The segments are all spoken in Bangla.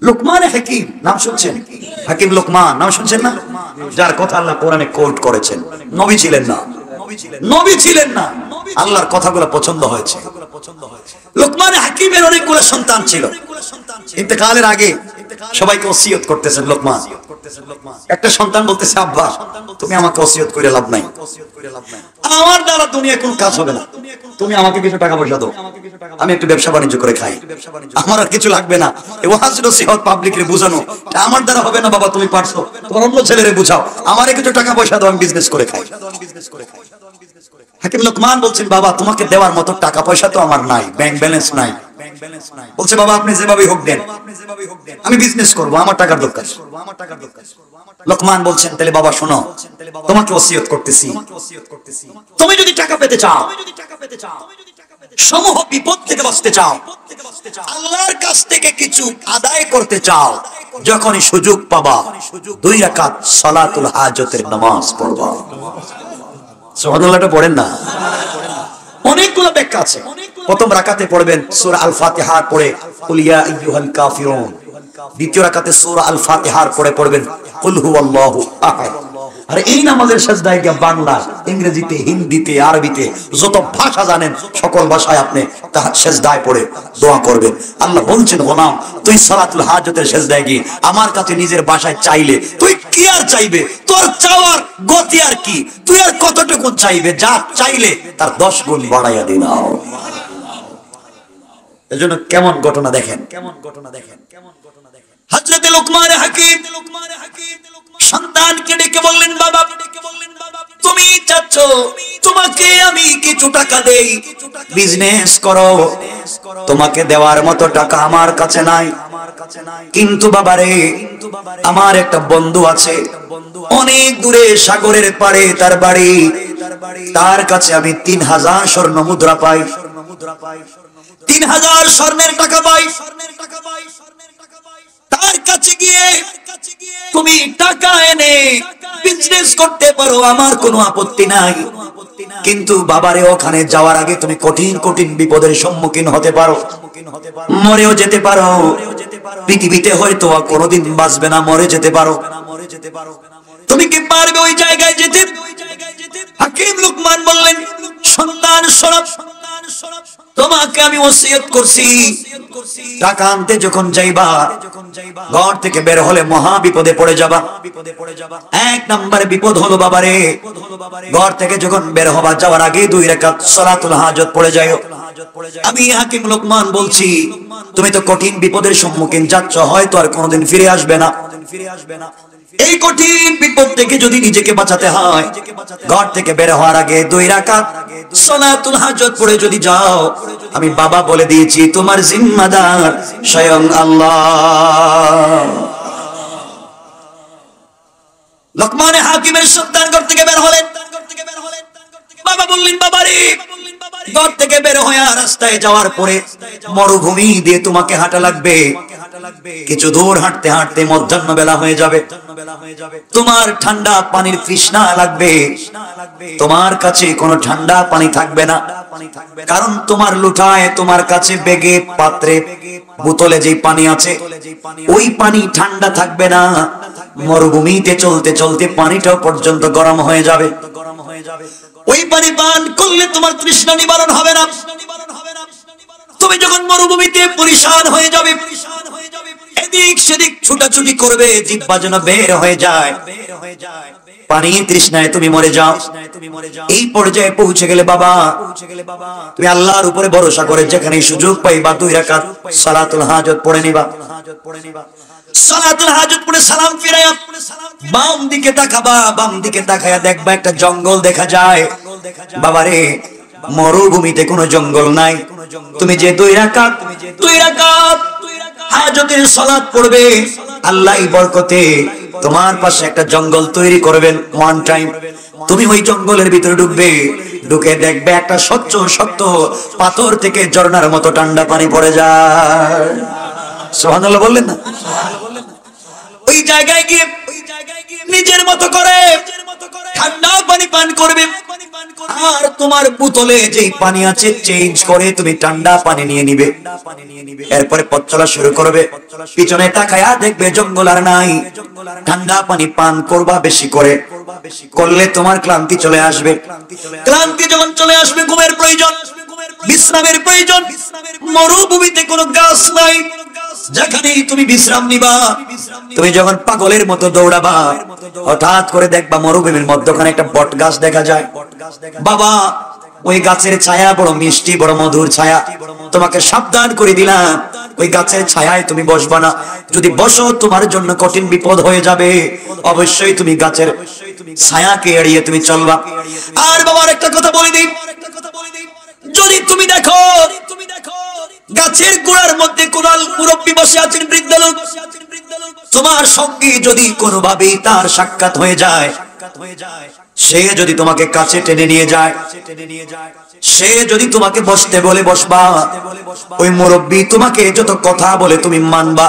লুকমান হাকিম নাম শুনছেন? হাকিম লুকমান নাম শুনছেন না? যার কথা আল্লাহ কোরআনে কোট করেছেন। নবী ছিলেন না, নবী ছিলেন না, আল্লাহর কথাগুলো পছন্দ হয়েছে। লুকমান হাকিমের অনেকগুলো সন্তান ছিল। ইন্তেকালের আগে সবাইকে ওসিয়ত করতেছেন লুকমান। একটা সন্তান বলতেছে, আব্বা তুমি আমাকে ওসিয়ত করে লাভ নাই, আমার দ্বারা দুনিয়া কোনো কাজ হবে না, তুমি আমাকে কিছু টাকা পয়সা দাও, আমি একটু ব্যবসা বাণিজ্য করে খাই, আমার আর কিছু লাগবে না। এই ওয়াজ নসিহত পাবলিকরে বুঝানো আমার দ্বারা হবে না, বাবা তুমি পারছো, তোমার অন্য ছেলেরে বুঝাও, আমারে কিছু টাকা পয়সা দাও, আমি বিজনেস করে খাই। হাকিম লুকমান বলছেন, বাবা তোমাকে দেওয়ার মতো টাকা পয়সা তো আমার নাই, ব্যাংক ব্যালেন্স নাই। বলছে, বাবা আপনি যেভাবে হোক দেন, আমি বিজনেস করব, আমার টাকার দরকার। লুকমান বলছেন, তাহলে বাবা শোনো, তোমাকে ওসিয়ত করতেছি, তুমি যদি টাকা পেতে চাও, সমূহ বিপদ থেকে বাঁচতে চাও, আল্লাহর কাছ থেকে কিছু আদায় করতে চাও, যখনই সুযোগ পাবা 2 রাকাত সালাতুল হাজতের নামাজ পড়বা। সুবহানাল্লাহটা পড়েন না? অনেকগুলো ব্যাখ্যা আছে। প্রথম রাকাতে পড়বেন সূরা আল ফাতিহার পরে কুল ইয়া আইয়ুহাল কাফিরুন। দ্বিতীয় রাকাতে সূরা আল ফাতিহার পরে পড়বেন কুল হুয়াল্লাহু আহাদ। আর এই নামাজের সিজদায় গিয়ে বাংলা, ইংরেজিতে, হিন্দিতে, আরবিতে যত ভাষা জানেন সকল ভাষায় আপনি তার সিজদায় পড়ে দোয়া করবেন। আল্লাহ বলছেন, গোলাম তুই সালাতুল হাজতের সিজদায় গিয়ে আমার কাছে নিজের ভাষায় চাইলে তুই কি আর চাইবে, তোর চাওয়ার গতি আর কি, তুই আর কতটুকু চাইবে, যা চাইলে তার 10 গুণ বাড়াইয়া দিলাম। এজন্য কেমন ঘটনা দেখেন, কেমন ঘটনা দেখেন, কেমন ঘটনা দেখেন। হযরত লুকমান হাকিম সন্তানকে ডেকে বললেন, বাবা তুমি চাচ্ছ তোমাকে আমি কিছু টাকা দেই, বিজনেস করো, তোমাকে দেওয়ার মতো টাকা আমার কাছে নাই, কিন্তু বাবারে আমার একটা বন্ধু আছে অনেক দূরে সাগরের পাড়ে তার বাড়ি, তার কাছে আমি 3000 স্বর্ণ মুদ্রা পাই, 3000 স্বর্ণের টাকা পাই, তার কাছে গিয়ে তুমি টাকা এনে বিজনেস করতে পারো, আমার কোনো আপত্তি নাই, কিন্তু বাবারে ওখানে যাওয়ার আগে তুমি কঠিন কঠিন বিপদের সম্মুখীন হতে পারো, মরেও যেতে পারো, পৃথিবীতে হয়তো কোনোদিন বাঁচবে না, মরে যেতে পারো, তুমি কি পারবে ওই জায়গায় যেতে? হাকিম লুকমান বললেন, সন্তান শোনো, তোমাকে আমি ওসিয়ত করছি, টাকা আনতে যখন যাইবা ঘর থেকে বের হলে মহা বিপদে পড়ে যাবা। 1 নম্বরে বিপদ হলো বাবারে, ঘর থেকে যখন বের হবা যাওয়ার আগে 2 রাকাত সালাতুল হাজত পড়ে যাও। আমি হাকিম লুকমান বলছি, তুমি তো কঠিন বিপদের সম্মুখীন যাচ্ছ, হয়তো আর কোনোদিন ফিরে আসবে না, এই কঠিন বিপদ থেকে যদি নিজেকে বাঁচাতে হয়, ঘর থেকে বের হওয়ার আগে 2 রাকাত সালাতুল হাজত পড়ে যদি যাও, আমি বাবা বলে দিয়েছি তোমার জিম্মাদার স্বয়ং আল্লাহ। লুকমান হাকিমের সন্তান ঘর থেকে বের হলেন, বাবা বললেন, বাবারে ঘর থেকে বের হয়ে রাস্তায় যাওয়ার পরে মরুভূমি দিয়ে তোমাকে হাঁটা লাগবে, কিছু দূর হাঁটতে হাঁটতে মধ্যাহ্ন বেলা হয়ে যাবে, তোমার ঠান্ডা পানির তৃষ্ণা লাগবে, তোমার কাছে কোনো ঠান্ডা পানি থাকবে না, কারণ তোমার লুঠায়, তোমার কাছে বেগে, পাত্রে, বোতলে যে পানি আছে ওই পানি ঠান্ডা থাকবে না, মরুভূমিতে চলতে চলতে পানিটা পর্যন্ত গরম হয়ে যাবে, ওই পানি পান করলে তোমার তৃষ্ণা নিবারণ হবে না, তুমি যখন মরুভূমিতে পরিশান হয়ে যাবে, এদিক সেদিক ছুটাছুটি করবে, জিহ্বা যেন বের হয়ে যায়, পানি তৃষ্ণায় তুমি মরে যাও। এই পর্যায়ে পৌঁছে গেলে বাবা তুমি আল্লাহর উপরে ভরসা করে যেখানে সুযোগ পাইবা 2 রাকাত সালাতুল হাজত পড়ে নিবা, সালাতুল হাজত পড়ে সালাম ফিরায়া বাম দিকে তাকাবা, বাম দিকে তাকায়া দেখবা একটা জঙ্গল দেখা যায়, বাবারে মরুভূমিতে কোনো জঙ্গল নাই, তুমি যে 2 রাকাত হাজতের সালাত পড়বে, আল্লাহই বরকতে তোমার পাশে একটা জঙ্গল তৈরি করবেন। ওয়ান টাইম তুমি ওই জঙ্গলের ভিতরে ঢুকবে, ঢুকে দেখবে একটা স্বচ্ছ শক্ত পাথর থেকে ঝর্ণার মতো ঠান্ডা পানি পড়ে যায়। সুবহানাল্লাহ বললেন না? ওই জায়গায় গিয়ে নিজের মতো করে ঠান্ডা পানি পান করবে, আর তোমার বোতলে যেই পানি আছে চেঞ্জ করে তুমি ঠান্ডা পানি নিয়ে নিবে। এরপরে পথ চলা শুরু করবে, পিছনে তাকায়া দেখবে জঙ্গল আর নাই। ঠান্ডা পানি পান করবা বেশি করে, করলে তোমার ক্লান্তি চলে আসবে। ক্লান্তি যখন চলে আসবে, ঘুমের প্রয়োজন, বিশ্রামের প্রয়োজন। মরুভূমিতে কোনো গাছ নাই, যেখানেই তুমি বিশ্রাম নিবা। তুমি যখন পাগলের মতো দৌড়াবা, হঠাৎ করে দেখবা মরুভূমির মধ্যখানে একটা বট গাছ দেখা যায়। বাবা, ওই গাছের ছায়া বড় মিষ্টি, বড় মধুর ছায়া। তোমাকে সাবধান করে দিলাম, ওই গাছের ছায়ায় তুমি বসবা না। যদি বসো তোমার জন্য কঠিন বিপদ হয়ে যাবে। অবশ্যই তুমি গাছের ছায়াকে এড়িয়ে তুমি চলবা। আর বাবার একটা কথা বলে দিই, যদি তুমি দেখো গাছের গোড়ার মধ্যে কোন মুরব্বী বসে আছেন, বৃদ্ধ লোক, তোমার সঙ্গে যদি কোনোভাবে তার সাক্ষাৎ হয়ে যায়, সে যদি তোমাকে কাছে টেনে নিয়ে যায়, সে যদি তোমাকে বসতে বলে বসবা, ওই মুরব্বী তোমাকে যত কথা বলে তুমি মানবা।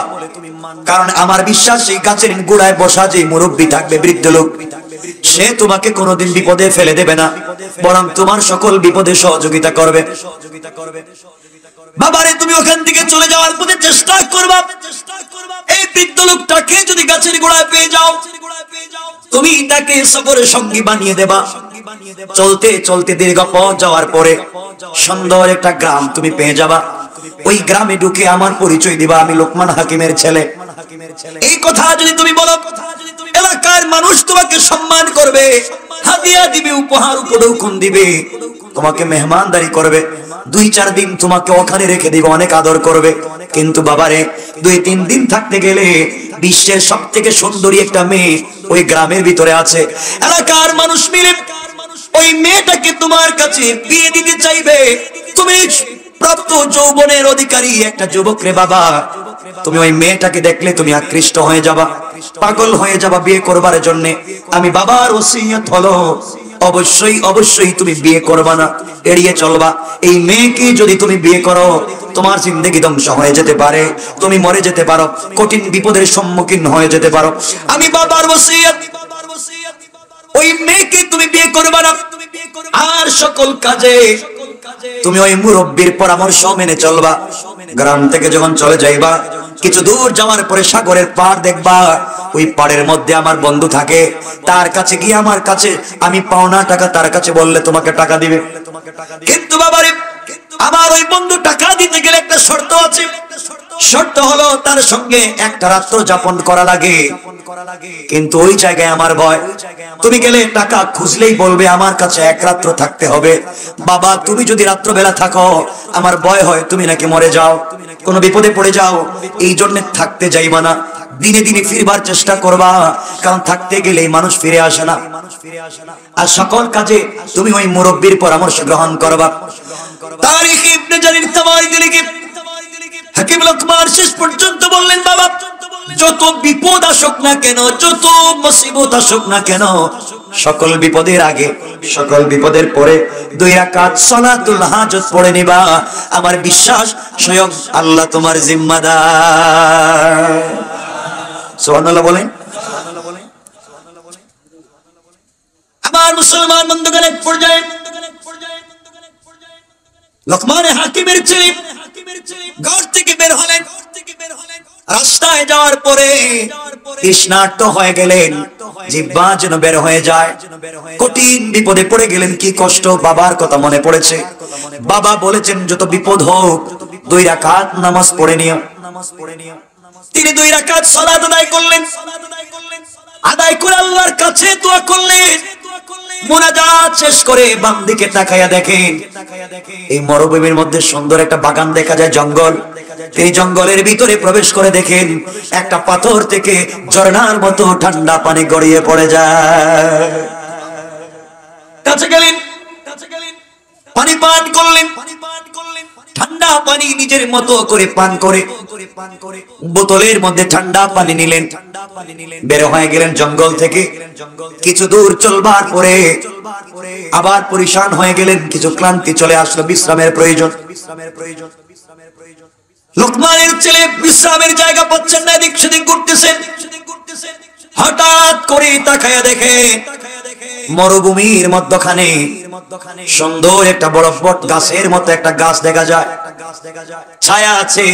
কারণ আমার বিশ্বাস, সেই গাছের গোড়ায় বসা যে মুরব্বী থাকবে, বৃদ্ধ লোক, সে তোমাকে কোনোদিন বিপদে ফেলে দেবে না, বরং তোমার সকল বিপদে সহযোগিতা করবে। বাবারে, তুমি ওখান থেকে চলে যাওয়ার পথে চেষ্টা করবা, এই বৃদ্ধ লোকটাকে যদি গাছের গোড়ায় পেয়ে যাও, তুমি তাকে সফরের সঙ্গী বানিয়ে দেবা। চলতে চলতে দীর্ঘ পথ যাওয়ার পরে সুন্দর একটা গ্রাম তুমি পেয়ে যাবা। ওই গ্রামে ঢুকে আমার পরিচয় দিবা, আমি লোকমান হাকিমের ছেলে। এই কথা যদি তুমি বলো, এলাকার মানুষ তোমাকে সম্মান করবে, হাদিয়া দিবে, উপহার উপঢৌকন দিবে, তোমাকে মেহমানদারি করবে। 2-4 দিন তোমাকে ওখানে রেখে দিবে, অনেক আদর করবে। কিন্তু বাবারে, 2-3 দিন থাকতে গেলে বিশ্বের সব থেকে সুন্দরী একটা মেয়ে ওই গ্রামের ভিতরে আছে। এলাকার মানুষ মিলে ওই মেয়েটাকে তোমার কাছে বিয়ে দিতে চাইবে। তুমি প্রাপ্ত যৌবনের অধিকারী একটা যুবক রে বাবা, তুমি ওই মেয়েটাকে দেখলে তুমি আকৃষ্ট হয়ে যাবা, পাগল হয়ে যাবা বিয়ে করবার জন্য। আমি বাবার ওসিয়ত হলো, অবশ্যই অবশ্যই তুমি বিয়ে করবা না, এড়িয়ে চলবা। এই মেয়েকে যদি তুমি বিয়ে করো, তোমার জিন্দেগি ধ্বংস হয়ে যেতে পারে, তুমি মরে যেতে পারো, কঠিন বিপদের সম্মুখীন হয়ে যেতে পারো। আমি বাবার ওসিয়ত, ওই মেয়েকে তুমি বিয়ে করবা না। আর সকল কাজে তুমি ওই মুরব্বীর পরামর্শ মেনে চলবা। গ্রাম থেকে যখন চলে যাইবা, কিছু দূর যাওয়ার পরে সাগরের পাড় দেখবা। ওই পাড়ের মধ্যে আমার বন্ধু থাকে, তার কাছে গিয়ে আমার কাছে আমি পাওনা টাকা তার কাছে বললে তোমাকে টাকা দিবে। কিন্তু বাবারে, আমার ওই বন্ধু টাকা দিতে গেলে একটা শর্ত আছে। শর্ত হলো তার সঙ্গে একটা রাত্র যাপন করা লাগে। কিন্তু ওই জায়গায় আমার ভয়, তুমি গেলে টাকা খুঁজলেই বলবে আমার কাছে 1 রাত্র থাকতে হবে। বাবা, তুমি যদি রাত্র বেলা থাকো, আমার ভয় হয় তুমি নাকি মরে যাও, কোনো বিপদে পড়ে যাও, এই জন্য থাকতে যাইবা না। দিনে দিনে ফিরবার চেষ্টা করবা, কারণ থাকতে গেলে মানুষ ফিরে আসে না। আর সকল কাজে তুমি ওই মুরব্বীর পরামর্শ গ্রহণ করবা। তারিখ ইবনে জারির তাবারিতে লিখে হাকিম লোকমান শেষ পর্যন্ত বললেন, বাবা, যত বিপদ আসুক না কেন, যত মুসিবত আসুক না কেন, সকল বিপদের আগে, সকল বিপদের পরে 2 রাকাত সালাতুল হাজত পড়ে নিবা। আমার বিশ্বাস স্বয়ং আল্লাহ তোমার জিম্মাদার। সুবহানাল্লাহ বলেন। আমার মুসলমান বন্ধুগণ, এক পর্যায়ে লোকমান হাকিমের ছেলে ঘর থেকে বের হলেন। রাস্তায় যাওয়ার পরে তৃষ্ণার্ত হয়ে গেলেন, জিহ্বা যেন বের হয়ে যায়। কঠিন বিপদে পড়ে গেলেন, কি কষ্ট। বাবার কথা মনে পড়েছে। বাবা বলেছেন, যত বিপদ হোক 2 রাকাত নামাজ পড়ে নিও। তিনি 2 রাকাত সালাত আদায় করলেন। আদায় করে আল্লাহর কাছে দোয়া করলেন। মুনাজাত শেষ করে বাম দিকে তাকায়া দেখেন, এই মরুভূমির মধ্যে সুন্দর একটা বাগান দেখা যায়, জঙ্গল। তিনি জঙ্গলের ভিতরে প্রবেশ করে দেখেন, একটা পাথর থেকে ঝর্ণার মতো ঠান্ডা পানি গড়িয়ে পড়ে যায়। কাছে গেলেন, পানি পান করলেন। ঠান্ডা পানি নিজের মতো করে পান করে বোতলের মধ্যে ঠান্ডা পানি নিলেন। বের হয়ে গেলেন জঙ্গল থেকে। কিছু দূর চলবার পরে আবার পরিশান হয়ে গেলেন, কিছু ক্লান্তি চলে আসলো, বিশ্রামের প্রয়োজন। লোকমানের ছেলে বিশ্রামের জায়গা পাচ্ছেন না, এদিক সেদিক ঘুরতেছেন। হঠাৎ করে তাকায়া দেখে মরুভূমির মধ্যখানে সুন্দর একটা বড় বট গাছের মতো একটা গাছ দেখা যায়, ছায়া আছে,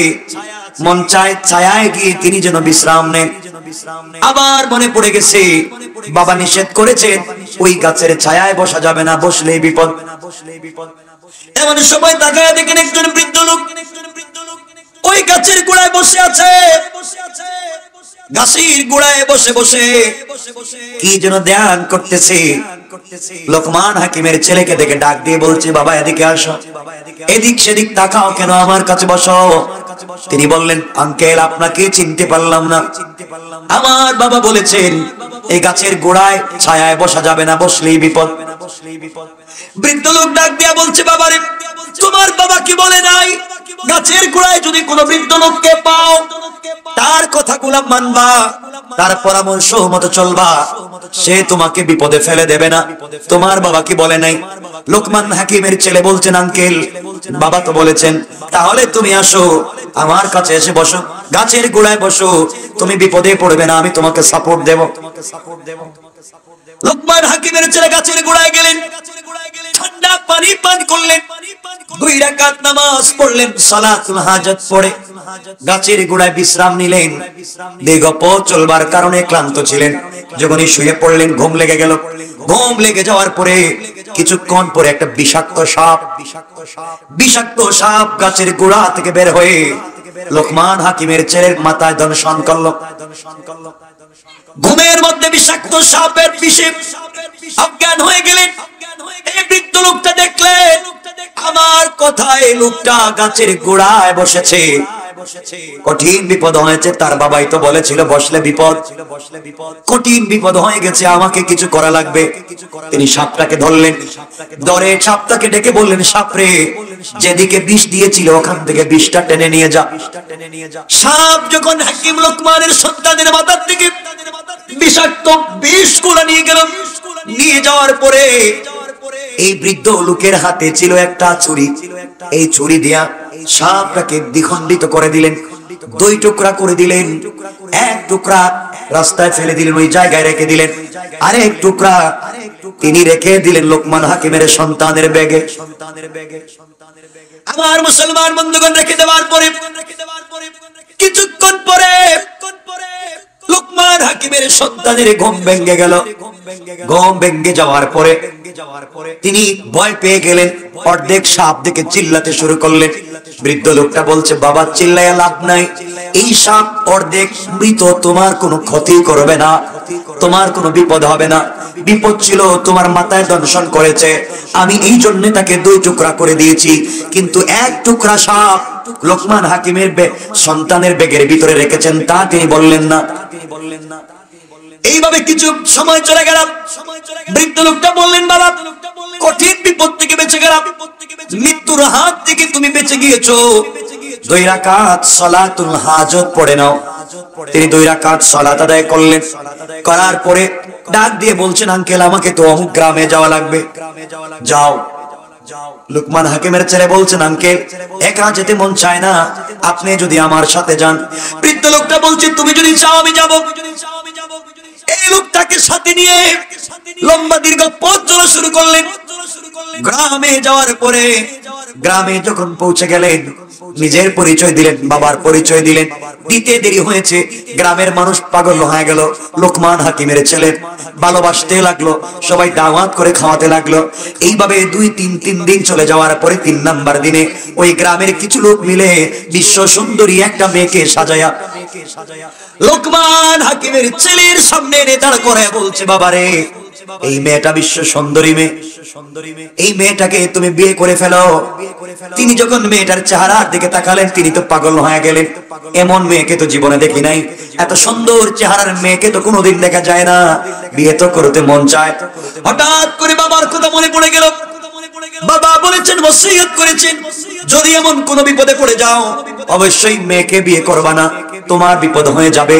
মন চায় ছায়ায় গিয়ে তিনি যেন বিশ্রাম নেন। আবার মনে পড়ে গেছে বাবা নিষেধ করেছে ওই গাছের ছায়ায় বসা যাবে না, বসলেই বিপদ। এমন সময় তাকায় দেখেন একজন বৃদ্ধ লোক ওই গাছের গোড়ায় বসে আছে। গাছের গোড়ায় বসে বসে কি যেন ধ্যান করতেছে। লোকমান হাকিমের ছেলেকে দেখে ডাক দিয়ে বলছে, বাবা এদিকে আসো, এদিক সেদিক তাকাও কেন, আমার কাছে বসো। তিনি বললেন, আঙ্কেল আপনাকে চিনতে পারলাম না। আমার বাবা বলেছেন এই গাছের গোড়ায় ছায়ায় বসা যাবে না, বসলেই বিপদ। বৃদ্ধ লোক ডাক দিয়া বলছে, বাবারে তোমার বাবা কি বলে নাই গাছের গোড়ায় যদি কোনো বৃদ্ধ লোককে পাও তার কথাগুলো মানবা, তার পরামর্শ মতো চলবা, সে তোমাকে বিপদে ফেলে দেবে না। তোমার বাবা কি বলে নাই? লোকমান হাকিমের ছেলে বলছেন, আঙ্কেল বাবা তো বলেছেন। তাহলে তুমি আসো আমার কাছে এসে বসো, গাছের গোড়ায় বসো, তুমি বিপদে পড়বে না, আমি তোমাকে সাপোর্ট দেব। লোকমান হাকিমের ছেলে গাছের গোড়ায় গেলেন, ঠান্ডা পানি পান করলেন, 2 রাকাত নামাজ পড়লেন, সালাতুল হাজাত পড়ে গাছের গোড়ায় বিশ্রাম নিলেন। দীর্ঘ পথ চলবার কারণে ক্লান্ত ছিলেন। যখনই শুয়ে পড়লেন ঘুম লেগে গেল। ঘুম লেগে যাওয়ার পরে কিছুক্ষণ পরে একটা বিষাক্ত সাপ গাছের গোড়া থেকে বের হয়ে লোকমান হাকিমের ছেলের মাথায় দংশন করলো। ঘুমের মধ্যে বিষাক্ত সাপের বিষে অজ্ঞান হয়ে গেলেন। এই বৃদ্ধ লোকটা দেখলেন আমার কথায় লোকটা গাছের গোড়ায় বসেছে, কঠিন বিপদ হয়েছে। তার বাবাই তো বলেছিল বসলে বিপদ, কঠিন বিপদ হয়ে গেছে, আমাকে কিছু করা লাগবে। তিনি সাপটাকে ধরলেন, ধরে সাপটাকে ডেকে বললেন, সাপরে যেদিকে বিষ দিয়েছিল ওখান থেকে বিষটা টেনে নিয়ে যা। সাপ যখন হাকিম লোকমানের সন্তানের মাথার থেকে বিষাক্ত বিষগুলো নিয়ে গেল, নিয়ে যাওয়ার পরে এই বৃদ্ধ লোকের হাতে ছিল একটা ছুরি। এই ছুরি দিয়া সাপটাকে দ্বিখণ্ডিত করে দিলেন, 2 টুকরা করে দিলেন। 1 টুকরা রাস্তায় ফেলে দিলেন, ওই জায়গায় রেখে দিলেন। আরেক টুকরা তিনি রেখে দিলেন লোকমান হাকিমের সন্তানের ব্যাগে। আমার মুসলমান বন্ধুগণ, রেখে দেওয়ার পরে কিছুক্ষণ পরে লোকমান হাকিমের সন্তানের ঘুম ভেঙে গেল। ঘুম ভেঙে যাওয়ার পরে তিনি ভয় পেয়ে গেলেন, অর্ধেক সাপ দেখে চিল্লাতে শুরু করলেন। বৃদ্ধ লোকটা বলছে, বাবা চিল্লায়া লাভ নাই, এই সাপ অর্ধেক মৃত, তোমার কোনো ক্ষতি করবে না, তোমার কোনো বিপদ হবে না। বিপদ ছিল তোমার মাথায় দংশন করেছে, আমি এই জন্য তাকে 2 টুকরা করে দিয়েছি, কিন্তু 1 টুকরা সাপ লোকমান হাকিমের সন্তানের ব্যাগের ভিতরে রেখেছেন তা তিনি বললেন না। এইভাবে কিছু সময় চলে গেল। বৃদ্ধ লোকটা বললেন, বাবা কঠিন বিপদ থেকে বেঁচে গেলাম, মৃত্যুর হাত থেকে তুমি বেঁচে গিয়েছো, 2 রাকাত সালাতুল হাজত পড়ে নাও। তিনি 2 রাকাত সালাত আদায় করলেন। করার পরে ডাক দিয়ে বলছেন, আঙ্কেল আমাকে তো অমুক গ্রামে যাওয়া লাগবে, যাও। লোকমান হাকিমের ছেলে বলছেন, আঙ্কেল একা যেতে মন চায় না, আপনি যদি আমার সাথে যান। বৃদ্ধ লোকটা বলছে, তুমি যদি চাও আমি যাব। এই লোকটাকে সাথে নিয়ে লম্বা দীর্ঘ পথ চলা শুরু করলেন। গ্রামে যাওয়ার পরে গ্রামে যখন পৌঁছে গেলেন, নিজের পরিচয় দিলেন, বাবার পরিচয় দিলেন। দিতে দেরি হয়েছে, গ্রামের মানুষ পাগল হয়ে গেল। লোকমান হাকিমের ছেলে ভালোবাসতে লাগলো, সবাই দাওয়াত করে খাওয়াতে লাগলো। এইভাবে 2-3 দিন চলে যাওয়ার পরে 3 নাম্বার দিনে ওই গ্রামের কিছু লোক মিলে বিশ্ব সুন্দরী একটা মেয়েকে সাজায়া লোকমান হাকিমের ছেলের সামনে এনে দাঁড় করে বলছে, বাবারে এই মেয়েটা বিশ্ব সুন্দরী মেয়ে, এই মেয়েটাকে তুমি বিয়ে করে ফেলো। তিনি যখন মেয়েটার চেহারার দিকে তাকালেন তিনি তো পাগল হয়ে গেলেন। এমন মেয়েকে তো জীবনে দেখি নাই, এত সুন্দর চেহারার মেয়েকে তো কোনোদিন দেখা যায় না, বিয়ে তো করতে মন চায়। হঠাৎ করে বাবার কথা মনে পড়ে গেল। বাবা বলেছেন, ওসিয়ত করেছেন, যদি এমন কোনো বিপদে পড়ে যাও অবশ্যই মেয়েকে বিয়ে করবা না, তোমার বিপদ হয়ে যাবে।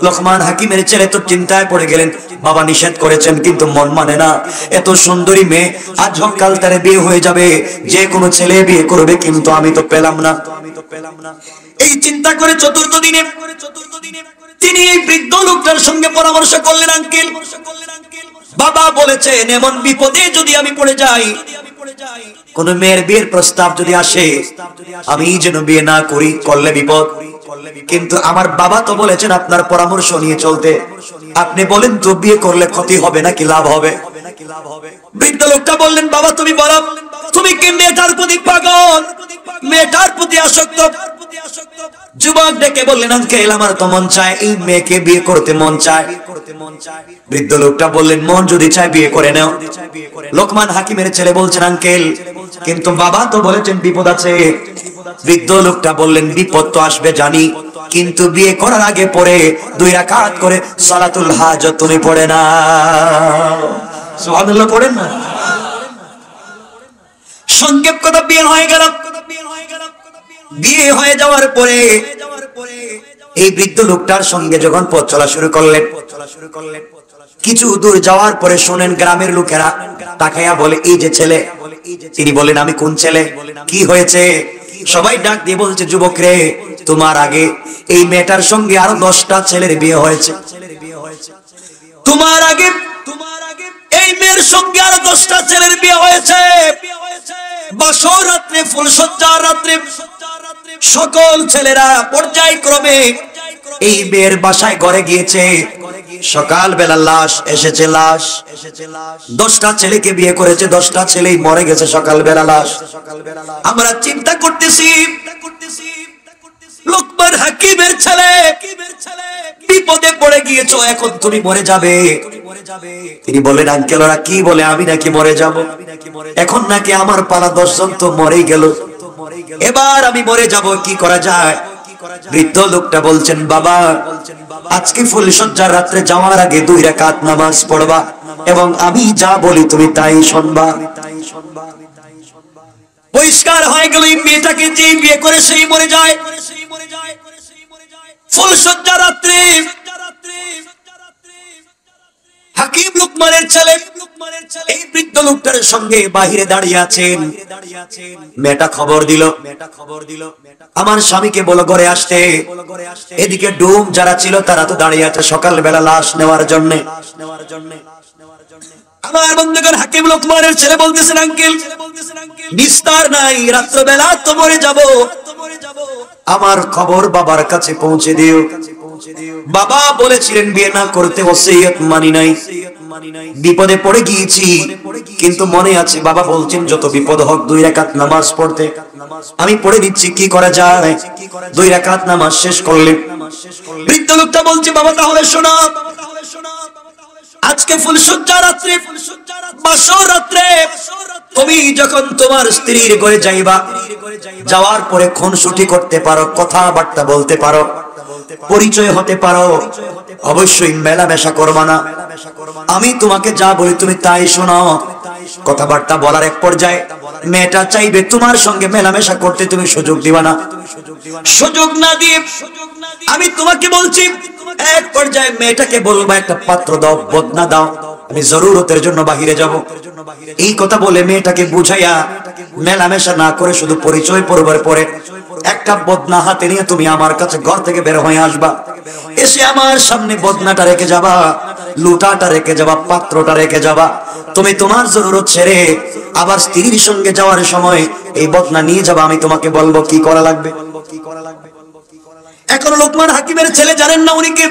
লোকমান হাকিমের ছেলে তো চিন্তায় পড়ে গেলেন, বাবা নিষেধ করেছেন কিন্তু মন মানে না, এত সুন্দরী মেয়ে আজ হোক কাল তারে বিয়ে হয়ে যাবে, যে কোনো ছেলে বিয়ে করবে, কিন্তু আমি তো পেলাম না। এই চিন্তা করে চতুর্থ দিনে তিনি এই বৃদ্ধ লোকটার সঙ্গে পরামর্শ করলেন, আঙ্কেল বাবা বলেছেন এমন বিপদে যদি আমি পড়ে যাই, কোন মেয়ের বিয়ের প্রস্তাব যদি আসে, আমি যেন বিয়ে না করি, করলে বিপদ। কিন্তু আমার বাবা তো বলেছেন আপনার পরামর্শ নিয়ে চলতে। আপনি বলেন তো বিয়ে করলে ক্ষতি হবে নাকি লাভ হবে? বৃদ্ধ লোকটা বললেন, বাবা তুমি বলো, তুমি কি মেয়েটার প্রতি পাগল, মেয়েটার প্রতি আসক্ত? যুবক ডেকে বললেন, আঙ্কেল আমার তো মন চায়, এই মেয়েকে বিয়ে করতে মন চায়। বৃদ্ধ লোকটা বললেন, মন যদি চায় বিয়ে করে নাও। লোকমান হাকিমের ছেলে বলছেন, আঙ্কেল কিন্তু বাবা তো বলেছেন বিপদ আছে। বৃদ্ধ লোকটা বললেন, বিপদ তো আসবে জানি, কিন্তু বিয়ে করার আগে পরে 2 রাকাত করে সালাতুল হাজত তুমি পড়ে না। সুবহানাল্লাহ পড়েন না? সংক্ষেপ কথা, বিয়ে হয়ে গেল। বিয়ে হয়ে যাওয়ার পরে এই বৃদ্ধ লোকটার সঙ্গে যখন পথ চলা শুরু করলেন, কিছু দূর যাওয়ার পরে শোনেন গ্রামের লোকেরা তাকাইয়া বলে, এই যে ছেলে। তিনি বলেন, আমি কোন ছেলে, কি হয়েছে? সবাই ডাক দিয়ে বলছে, যুবক রে, তোমার আগে এই মেয়েটার সঙ্গে আরো 10টা ছেলের বিয়ে হয়েছে। তোমার আগে এই মেয়ের সঙ্গে আরো 10টা ছেলের বিয়ে হয়েছে। বাসর রাত্রে, ফুলসজ্জার রাত্রে সকল ছেলেরা পর্যায়ক্রমে এই মেয়ের বাসায় ঘরে গিয়েছে। সকাল বেলা লাশ এসেছে, লাশ 10টা ছেলেকে বিয়ে করেছে, 10টা ছেলেই মরে গেছে সকাল বেলা লাশ। আমরা চিন্তা করতেছি, লোকমান হাকিমের ছেলে বিপদে পড়ে গিয়েছো, এখন তুমি মরে যাবে। তিনি বলেন, আঙ্কেল ওরা কি বলে, আমি নাকি মরে যাব? এখন নাকি আমার পালা 10 জন তো মরেই গেল, এবার আমি মরে যাব, কি করা যায়? বৃদ্ধ লোকটা বলছেন, বাবা আজকে ফুলসজ্জার রাত্রে যাওয়ার আগে 2 রাকাত নামাজ পড়বা এবং আমি যা বলি তুমি তাই শুনবা। পরিষ্কার হয়ে গেল, এই মেয়েটাকে যে বিয়ে করে সেই মরে যায়। ফুলসজ্জার রাত্রে হাকিম লোকমানের ছেলে এই বৃদ্ধ লোকটার সঙ্গে বাহিরে দাঁড়িয়ে আছেন। মেয়েটা খবর দিল, আমার স্বামীকে বলো ঘরে আসতে। এদিকে ডুম যারা ছিল তারা তো দাঁড়িয়ে আছে সকাল বেলা লাশ নেওয়ার জন্য। আমার বন্ধুগণ, হাকিম লোকমানের ছেলে বলতেছেন, আঙ্কেল বিস্তার নাই, রাত্রবেলা তো মরে যাব, আমার খবর বাবার কাছে পৌঁছে দিও। বাবা বলেছিলেন বিয়ে না করতে, ওসিয়ত মানি নাই, বিপদে পড়ে গিয়েছি, কিন্তু মনে আছে বাবা বলছেন যত বিপদ হোক 2 রাকাত নামাজ পড়তে। আমি পড়ে দিচ্ছি, কি করা যায়? 2 রাকাত নামাজ শেষ করলেন। বৃদ্ধ লোকটা বলছে, বাবা তাহলে শোনো, আজকে ফুলসজ্জা রাত্রে, বাসর রাত্রে তুমি যখন তোমার স্ত্রীর ঘরে যাইবা, যাওয়ার পরে খুনসুটি করতে পারো, কথাবার্তা বলতে পারো, পরিচয় হতে পারো, অবশ্যই মেলামেশা করবা না। আমি তোমাকে যা বলি তুমি তাই শোনো। কথাবার্তা বলার এক পর্যায়ে মেয়েটা চাইবে তোমার সঙ্গে মেলামেশা করতে, তুমি সুযোগ দিবা না। সুযোগ না দিয়ে আমি তোমাকে বলছি, এক পর্যায়ে মেয়েটাকে বলবা একটা পাত্র দাও, বদনা দাও, আমি জরুরতের জন্য বাহিরে যাব। এই কথা বলে মেয়েটাকে বুঝাইয়া মেলামেশা না করে শুধু পরিচয় পর্বের পরে একটা বদনা হাতে নিয়ে তুমি আমার কাছে ঘর থেকে বের হয়ে আসবা। এসে আমার সামনে বদনাটা রেখে যাবা, লুটাটা রেখে যাবা, পাত্রটা রেখে যাবা। তুমি তোমার জরুরত ছেড়ে আবার স্ত্রীর সঙ্গে যাওয়ার সময় এই বদনা নিয়ে যাবা, আমি তোমাকে বলবো কি করা লাগবে। এখন লোকমান হাকিমের ছেলে জানেন না উনি কে?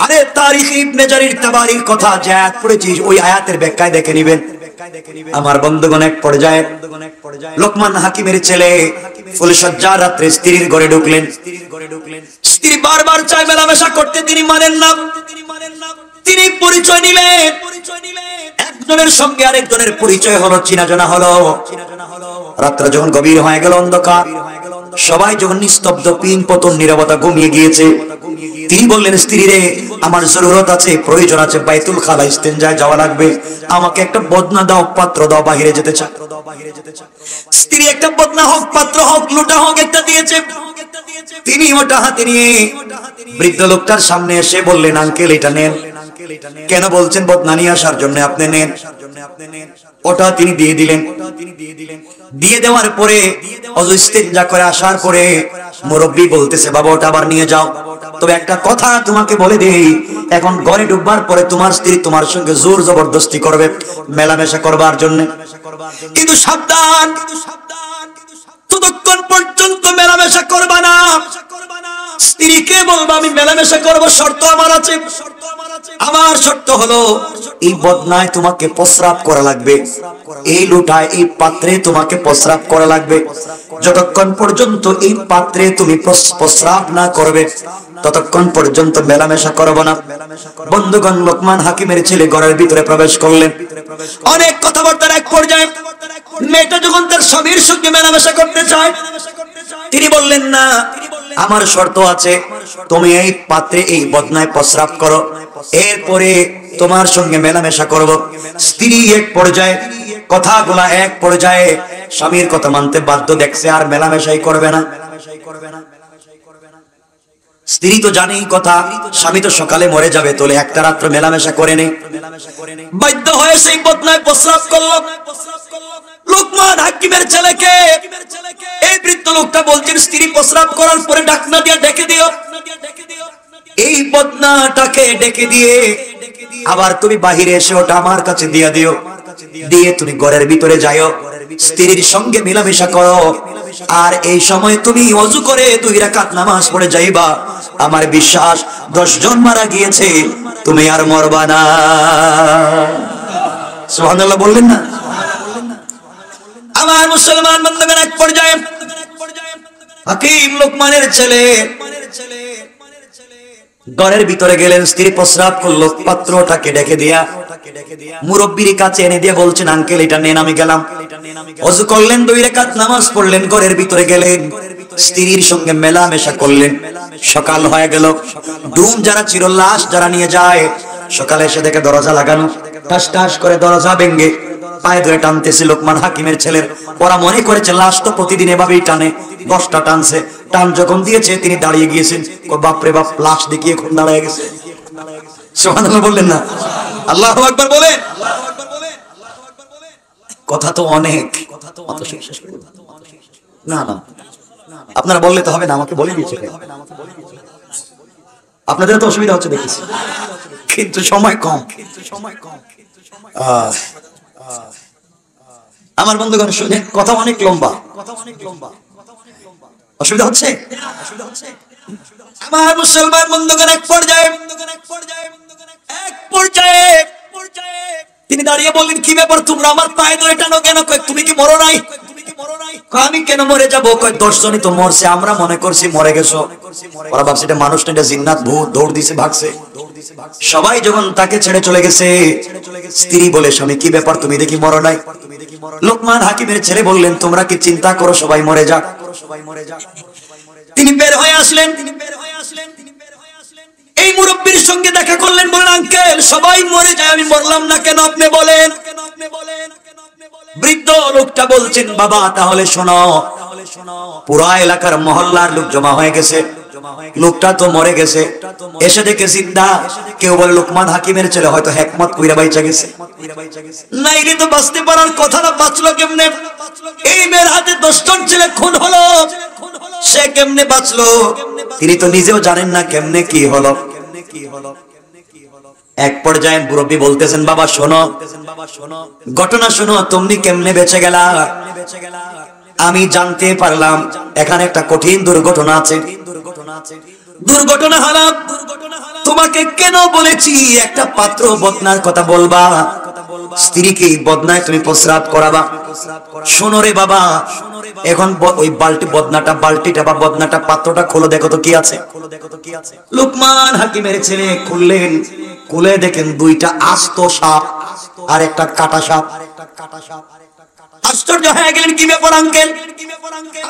আরে তারিখ ইবনে জারির তাবারির কথা যে আয়াত পড়েছি, ওই আয়াতের ব্যাখ্যায় দেখে নেবেন। আমার বন্ধুগণ, এক পর্যায়ে লোকমান হাকিমের ছেলে ফুলসজ্জার রাত্রে স্ত্রীর ঘরে ঢুকলেন। স্ত্রী বারবার চায় মেলামেশা করতে, তিনি মানেন না। তিনি পরিচয় নিলেন, একজনের সঙ্গে আরেকজনের পরিচয় হলো, চিনা জানা হলো। রাত্র যখন গভীর হয়ে গেল, অন্ধকার, সবাই যখন নিস্তব্ধ, পিন পতন নীরবতা ঘুমিয়ে গিয়েছে, তিনি বললেন, স্ত্রী রে আমার জরুরত আছে, প্রয়োজন আছে, বাইতুল খালা ইস্তেঞ্জায় যাওয়া লাগবে, আমাকে একটা বদনা দাও, পাত্র দাও, বাহিরে যেতে চাই। স্ত্রী একটা বদনা হোক, পাত্র হোক, লোটা হোক, একটা দিয়েছে। তিনি ওটা হাতে নিয়ে বৃদ্ধ লোকটার সামনে এসে বললেন, আঙ্কেল এটা নেন। কেন বলছেন? বদনা নিয়ে আসার জন্য, আপনি নেন। ওটা তিনি দিয়ে দিলেন। দিয়ে দেওয়ার পরে অজু ইস্তেঞ্জা করে আসার পরে মুরব্বী বলতেছে বাবা ওটা আবার নিয়ে যাও, তবে একটা কথা তোমাকে বলে দেই, এখন ঘরে ঢুকবার পরে তোমার স্ত্রী তোমার সঙ্গে জোর জবরদস্তি করবে মেলামেশা করবার জন্য, কিন্তু সাবধান, ততক্ষণ পর্যন্ত মেলামেশা করবা না। স্ত্রীকে বলবা আমি মেলামেশা করবো, শর্ত আমার আছে। আমার শর্ত হলো এই বদনায় তোমাকে প্রস্রাব করা লাগবে, এই লোটায় এই পাত্রে তোমাকে প্রস্রাব করা লাগবে। যতক্ষণ পর্যন্ত এই পাত্রে তুমি প্রস্রাব না করবে ততক্ষণ পর্যন্ত মেলামেশা করবো না। বন্ধুগণ, লোকমান হাকিমের ছেলে ঘরের ভিতরে প্রবেশ করলেন। অনেক কথাবার্তার এক পর্যায়ে মেয়েটা যখন তার স্বামীর সঙ্গে মেলামেশা করতে চায়, তিনি বললেন না, আমার শর্ত আছে, তুমি এই পাত্রে এই বদনায় প্রস্রাব করো, এরপরে তোমার সঙ্গে মেলামেশা করব। স্ত্রী এক পর্যায়ে কথাগুলা এক পর্যায়ে স্বামীর কথা মানতে বাধ্য দেখছে, আর মেলামেশাই করবে না। স্ত্রী তো জানেই কথা, স্বামী তো সকালে মরে যাবে, তোলে একটা রাত্র মেলামেশা করে নেই, বাধ্য হয়ে সেই বদনায় প্রস্রাব করলো। লোকমান হাকিমের ছেলেকে এই বৃদ্ধ লোকটা বলছেন, স্ত্রী প্রস্রাব করার পরে ঢাকনা দিয়ে ডেকে দিও, এই বদনাটাকে ডেকে দিয়ে আবার তুমি বাহিরে এসে ওটা আমার কাছে দিয়ে দিও, দিয়ে তুমি ঘরের ভিতরে যাও, স্ত্রীর সঙ্গে মেলামেশা করো, আর এই সময় তুমি ওযু করে 2 রাকাত নামাজ পড়ে যাইবা। আমার বিশ্বাস 10 জন মারা গিয়েছে, তুমি আর মরবা না। সুবহানাল্লাহ বললেন না? আমার মুসলমান বন্ধুগণ, এক পর্যায়ে হাকিম লোকমানের ছেলে ঘরের ভিতরে গেলেন, স্ত্রী প্রস্রাব করলো, পাত্রটাকে ডেকে দিয়া মুরব্বির কাছে এনে দিয়ে বলছেন, আঙ্কেল এটা নেন, আমি গেলাম। ওযু করলেন, 2 রাকাত নামাজ পড়লেন, ঘরের ভিতরে গেলেন, স্ত্রীর সঙ্গে মেলামেশা করলেন। সকাল হয়ে গেল, ডুম যারা ছিল, লাশ যারা নিয়ে যায়, সকালে এসে দেখে দরজা লাগানো, টাস টাস করে দরজা ভেঙে পায়ে ধরে টানতেছে লোকমান হাকিমের ছেলের। ওরা মনে করেছে লাশ তো প্রতিদিন এভাবেই টানে, 10টা টানছে, টান যখন দিয়েছে তিনি দাঁড়িয়ে গিয়েছেন, বাপরে বাপ, লাশ দেখিয়ে এখন দাঁড়িয়ে গেছে। সুবহানাল্লাহ বললেন না? আল্লাহু আকবার বলেন। কথা তো অনেক, না না আপনারা বললে তো হবে না, আমাকে বলে দিয়েছে, আপনাদের তো অসুবিধা হচ্ছে দেখেছি, কিন্তু সময় কম। আমার বন্ধুগণ শুনে, কথা অনেক লম্বা, অসুবিধা হচ্ছে? আমার মুসলমান বন্ধুগণ, এক পর্যায়ে তিনি দাঁড়িয়ে বললেন, কি ব্যাপার তোমরা আমার পায়ে ধরে টানো কেন? তুমি কি মরো নাই? আমি কেন মরে যাবো? 10 জনই তো মরছে, আমরা মনে করছি মরে গেছো। ওরা ভাবছে এটা মানুষ না, এটা জিন্নাত, ভূত, দৌড় দিছে, ভাগছে। সবাই যখন তাকে ছেড়ে চলে গেছে, স্ত্রী বলে, স্বামী কি ব্যাপার, তুমি দেখি মরো নাই? লোকমান হাকিমের ছেলে বললেন, তোমরা কি চিন্তা করো সবাই মরে যাক। তিনি বের হয়ে আসলেন, এই মুরব্বির সঙ্গে দেখা করলেন, বলেন, আঙ্কেল সবাই মরে যায়, আমি মরলাম না কেন, আপনি বলেন। বৃদ্ধ লোকটা বলছেন, বাবা তাহলে শোনো, পুরা এলাকার মহল্লার লোক জমা হয়ে গেছে, লোকটা তো মরে গেছে, এসে দেখে জিন্দা। কেউ বলে লোকমান হাকিমের ছেলে হয়তো হিকমত কইরা বাইচা গেছে, নাইলে তো বাঁচতে পারার কথা না, বাঁচলো কেমনে? এই মেয়ের হাতে 10 জন ছেলে খুন হলো, সে কেমনে বাঁচলো? তিনি তো নিজেও জানেন না কেমনে কি হলো। এক পর্যায়ে মুরব্বি বলতেছেন, বাবা শোনো, ঘটনা শোনো, তুমি কেমনে বেঁচে গেলা? আমি জানতে পারলাম এখানে একটা কঠিন দুর্ঘটনা আছে। দুর্ঘটনা হলো, তোমাকে কেন বলেছি একটা পাত্র বদনার কথা বলবা, স্ত্রীকে বদনায় তুমি প্রস্রাব করাবা। শোনো রে বাবা, এখন ওই বালতিটা বা বদনাটা পাত্রটা খোলো, দেখো তো কি আছে। লোকমান হাকিমের ছেলে খুললেন, খুলে দেখেন 2টা আস্ত সাপ আর একটা কাটা সাপ। আশ্চর্য হয়ে গেলেন, কি ব্যাপার আঙ্কেল?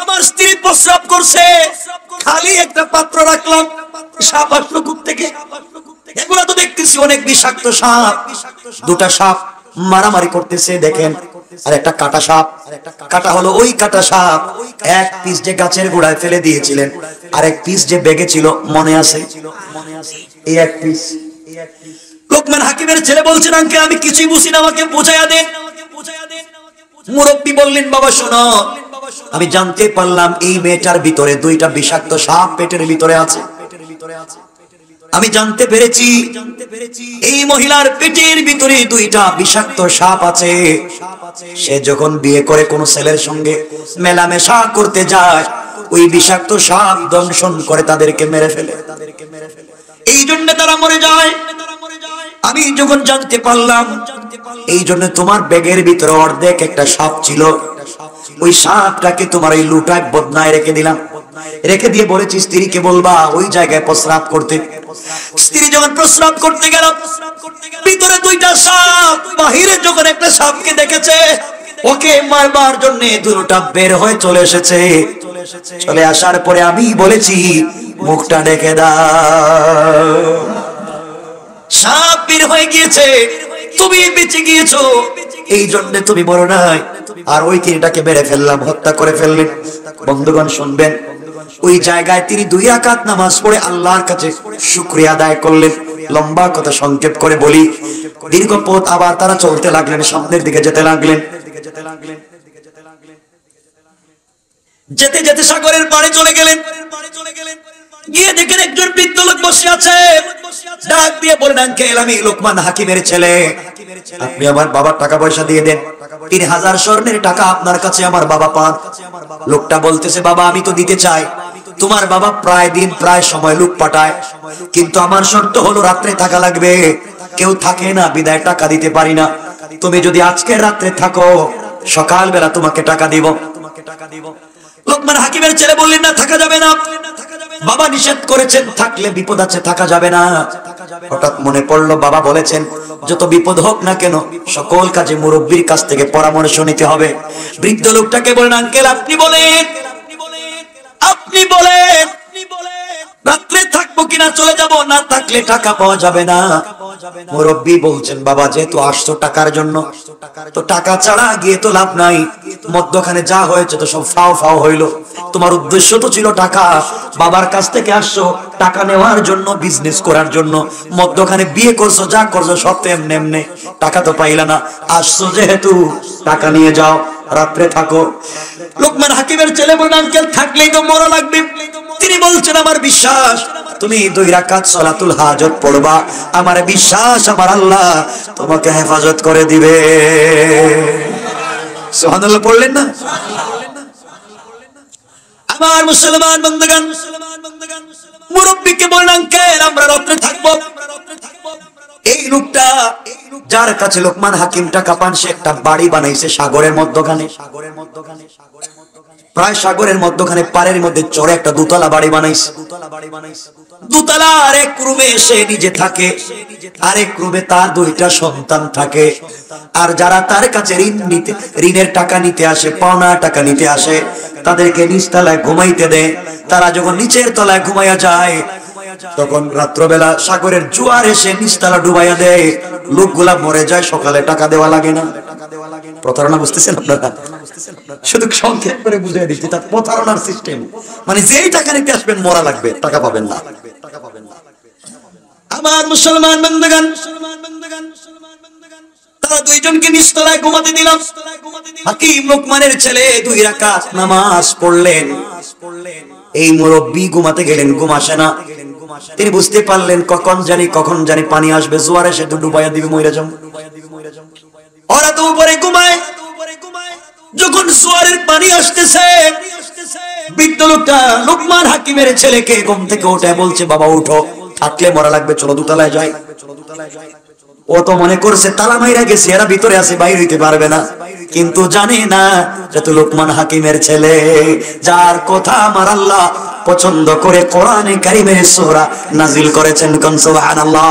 আমার স্ত্রী প্রস্রাব করছে, খালি একটা পাত্র রাখলাম, সাপ আসলো কোথা থেকে? এগুলা তো দেখতেছি অনেক বিষাক্ত সাপ। 2টা সাপ মারামারি করতেছে দেখেন, আর একটা কাটা সাপ। কাটা হলো ওই কাটা সাপ, এক পিস যে গাছের গোড়ায় ফেলে দিয়েছিলেন, আর এক পিস যে ব্যাগে ছিল, মনে আছে? এই এক পিস। লোকমান হাকিমের ছেলে বলছেন, আঙ্কেল আমি কিছুই বুঝি না, আমাকে বুঝাইয়া দেন। মুরব্বি বললেন, বাবা শোনো, আমি জানতে পারলাম এই মেয়েটার ভিতরে দুইটা বিষাক্ত সাপ পেটের ভিতরে আছে। আমি জানতে পেরেছি এই মহিলার পেটের ভিতরে দুইটা বিষাক্ত সাপ আছে। সে যখন বিয়ে করে কোন ছেলের সঙ্গে মেলামেশা করতে যায়, ওই বিষাক্ত সাপ দংশন করে তাদেরকে মেরে ফেলে। এই জন্য তারা মরে যায়। আমি যখন জানতে পারলাম এই জন্য তোমার ব্যাগের ভিতরে অর্ধেক একটা সাপ ছিল, ওই সাপটাকে তোমার এই লুটায় বদনায় রেখে দিলাম। রেখে দিয়ে বলেছি স্ত্রীকে বলবা ওই জায়গায় প্রস্রাব করতে। স্ত্রী যখন প্রস্রাব করতে গেল, ভিতরে দুইটা সাপ, বাহিরে যখন একটা সাপকে দেখেছে, ওকে মারবার জন্য দুটোটা বের হয়ে চলে এসেছে। চলে আসার পরে আমি বলেছি মুখটা ঢেকে দাও। সাপ বের হয়ে গিয়েছে, তুমি বেঁচে গিয়েছো, এই জন্য তুমি বলো নাই। আর ওই তিনটাকে মেরে ফেললাম, হত্যা করে ফেললেন। বন্ধুগণ শুনবেন, ওই জায়গায় তিনি 2 রাকাত নামাজ পড়ে আল্লাহর কাছে শুকরিয়া আদায় করলেন। লম্বা কথা সংক্ষেপ করে বলি, দীর্ঘ পথ আবার তারা চলতে লাগলেন, সামনের দিকে যেতে লাগলেন। যেতে যেতে সাগরের পাড়ে চলে গেলেন। গিয়ে দেখেন একজন বৃদ্ধ লোক বসে আছে। ডাক দিয়ে বলেন, আঙ্কেল আমি লোকমান হাকিমের ছেলে, আপনি আমার বাবার টাকা পয়সা দিয়ে দেন। 3000 স্বর্ণের টাকা আপনার কাছে আমার বাবা পান। লোকটা বলতেছে, বাবা আমি তো দিতে চাই, তোমার বাবা প্রায় দিন প্রায় সময় লোক পাঠায়, কিন্তু আমার শর্ত হলো রাত্রে থাকা লাগবে, কেউ থাকে না বিদায় টাকা দিতে পারি না। তুমি যদি আজকের রাত্রে থাকো, সকাল বেলা তোমাকে টাকা দিব। লোকমান হাকিমের ছেলে বললেন, না থাকা যাবে না, বাবা নিষেধ করেছেন, থাকলে বিপদ আছে, থাকা যাবে না। হঠাৎ মনে পড়লো বাবা বলেছেন যত বিপদ হোক না কেন সকল কাজে মুরব্বীর কাছ থেকে পরামর্শ নিতে হবে। বৃদ্ধ লোকটাকে বলেন, আঙ্কেল আপনি বলেন, আপনি বলেন রাত্রে থাকবো কিনা, চলে যাব, না থাকলে টাকা পাওয়া যাবে না। মুরব্বী বলছেন, বাবা যেহেতু আসছো টাকার জন্য, তো টাকা ছাড়া গিয়ে তো লাভ নাই, মধ্যখানে যা হয়েছে তো সব ফাও ফাও হইলো। তোমার উদ্দেশ্য তো ছিল টাকা, বাবার কাছ থেকে আসছো টাকা নেওয়ার জন্য, বিজনেস করার জন্য, মধ্যখানে বিয়ে করছো, যা করছো সব তো এমনি এমনি, টাকা তো পাইলা না। আসছো যেহেতু টাকা নিয়ে যাও, রাত্রে থাকো। লোকমান হাকিমের ছেলে বলেন, আঙ্কেল থাকলেই তো মরা লাগবে। তিনি বলছেন, আমার বিশ্বাস তুমি 2 রাকাত সালাতুল হাজত পড়বা, আমার বিশ্বাস আমার আল্লাহ তোমাকে হেফাজত করে দিবে। সুবহানাল্লাহ পড়লেন না? আমার মুসলমান বন্ধুগণ, মুরব্বিকে বলেন, আঙ্কেল আমরা রাত্রে থাকবো। এই লোকটা যার কাছে লোকমান হাকিম টাকা পান, সে একটা বাড়ি বানাইছে সাগরের মধ্যখানে, প্রায় সাগরের মধ্যখানে পাড়ের মধ্যে চড়ে একটা 2তলা বাড়ি বানাইছে। 2তলা আরেক রুমে সে নিজে থাকে, আরেক রুমে তার 2টা সন্তান থাকে। আর যারা তার কাছে ঋণের টাকা নিতে আসে, পাওনা টাকা নিতে আসে, তাদেরকে নিচতলায় ঘুমাইতে দেয়। তারা যখন নিচের তলায় ঘুমাইয়া যায়, তখন রাত্রবেলা সাগরের জোয়ার এসে নিচতলা ডুবাইয়া দেয়, লোকগুলা মরে যায়, সকালে টাকা দেওয়া লাগে না। প্রতারণা বুঝতেছেন আপনারা? শুধু সংক্ষেপ করে বুঝিয়ে দিচ্ছি, তার প্রতারণার সিস্টেম, মানে যেই টাকা নিতে আসবেন মরা লাগবে, টাকা পাবেন না। আমার মুসলমান বন্ধুগণ, তারা 2 জনকে নিচতলায় ঘুমাতে দিলাম। হাকিম লোকমানের ছেলে 2 রাকাত নামাজ পড়লেন। এই মুরব্বী ঘুমাতে গেলেন, ঘুম আসে না। তিনি বুঝতে পারলেন কখন জানি পানি আসবে, জোয়ার এসে ডুবাইয়া দিবে, মরে যাবো। ওরা তো উপরে ঘুমায়, যখন জোয়ারের পানি আসতেছে, বৃদ্ধ লোকটা লোকমান হাকিমের ছেলেকে ঘুম থেকে উঠায় বলছে, বাবা উঠো, থাকলে মরা লাগবে, চলো 2তলায় যাই। ও তো মনে করছে তালা মাইরা গেছে, এরা ভিতরে আছে, বাইরে হইতে পারবে না, কিন্তু জানে না যে লোকমান হাকিমের ছেলে, যার কথা আমার আল্লাহ পছন্দ করে কোরআনে কারীমের সূরা নাজিল করেছেন। কোন সুবহানাল্লাহ।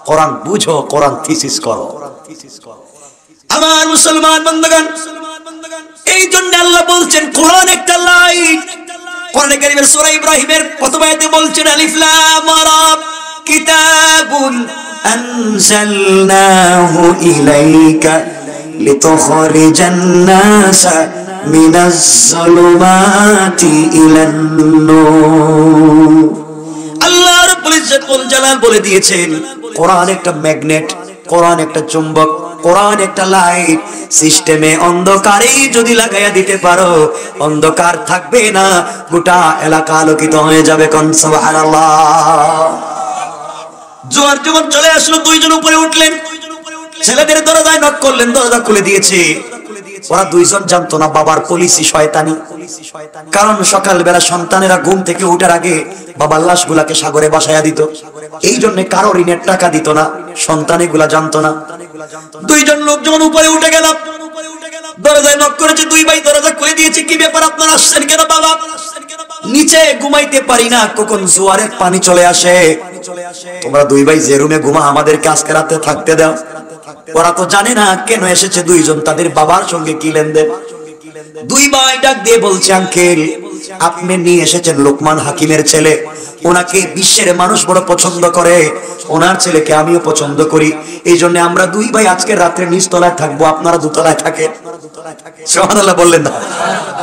কোরআন বুঝো, কোরআন থিসিস করো। আমার মুসলমান বন্ধুগণ, এই জন্য আল্লাহ বলছেন কোরআন একটা লাইট। কোরআনে কারীমের সূরা ইব্রাহিমের প্রথম আয়াতে বলছেন, আলিফ লাম রা কিতাবুন আনজালনাহু ইলাইকা লিতুখরিজান নাসা মিনাজ যুলুমাতি ইলান নূর। আল্লাহ রাব্বুল ইজ্জত ওয়াল জালাল বলে দিয়েছেন, কোরআন একটা ম্যাগনেট, কোরআন একটা চুম্বক, কোরআন একটা লাইট, সিস্টেমে অন্ধকারেই যদি লাগাইয়া দিতে পারো, অন্ধকার থাকবে না, গোটা এলাকা আলোকিত হয়ে যাবে। কোন সুবহানাল্লাহ। জোয়ার যখন চলে আসলো, দুইজন উপরে উঠলেন, ছেলেদের দরজায় নক করলেন, দরজা খুলে দিয়েছে। ওরা দুইজন জানতো না বাবার পলিসি শয়তানি, কারণ সকালবেলা সন্তানেরা ঘুম থেকে উঠার আগে বাবার লাশগুলাকে সাগরে ভাসাইয়া দিত, এই জন্য কারো ঋণের টাকা দিত না, সন্তানেগুলা জানতো না। দুইজন লোক যখন উপরে উঠে গেল, দরজায় নক করেছে, দুই ভাই দরজা খুলে দিয়েছে। কি ব্যাপার, আপনারা আসছেন কেন? বাবা, নিচে ঘুমাইতে পারি না, কখন জোয়ারের পানি চলে আসে, তোমরা দুই ভাই যে রুমে ঘুমা আমাদেরকে আজকে রাতে থাকতে দাও। ওরা তো জানে না কেন এসেছে দুইজন, তাদের বাবার সঙ্গে কি লেনদেন। দুই ভাই ডাক দিয়ে বলছে, আঙ্কেল আপনি নিয়ে এসেছেন লোকমান হাকিমের ছেলে, ওনাকে বিশ্বের মানুষ বড় পছন্দ করে, ওনার ছেলেকে আমিও পছন্দ করি, এই জন্য আমরা দুই ভাই আজকে রাত্রে নিচতলায় থাকবো, আপনারা দোতলায় থাকেন। সুবহানাল্লাহ বললেন না?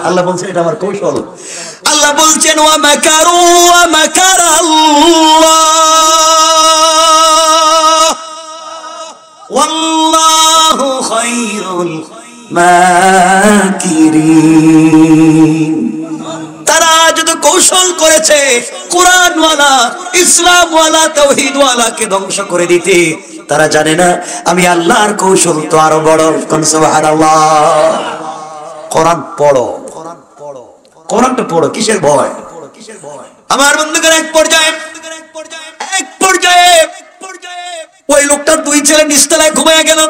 আল্লাহ বলছেন এটা আমার কৌশল। আল্লাহ বলছেন ওয়া মাকারু ওয়া মাকারাল্লাহ ওয়াল্লাহু খায়রুল মাকিরিন। তারা যদি কৌশল করেছে কোরআনওয়ালা, ইসলামওয়ালা, তাওহীদওয়ালাকে ধ্বংস করে দিতে, তারা জানে না আমি আল্লাহর কৌশল তো আরো বড়। কোন সুবহানাল্লাহ। কোরআন পড়ো, কোরআনটা পড়ো, কিসের ভয়? আমার বন্ধুগণ, এক পর্যায়ে ওই লোকটার দুই ছেলে নিচতলায় ঘুমায় গেল,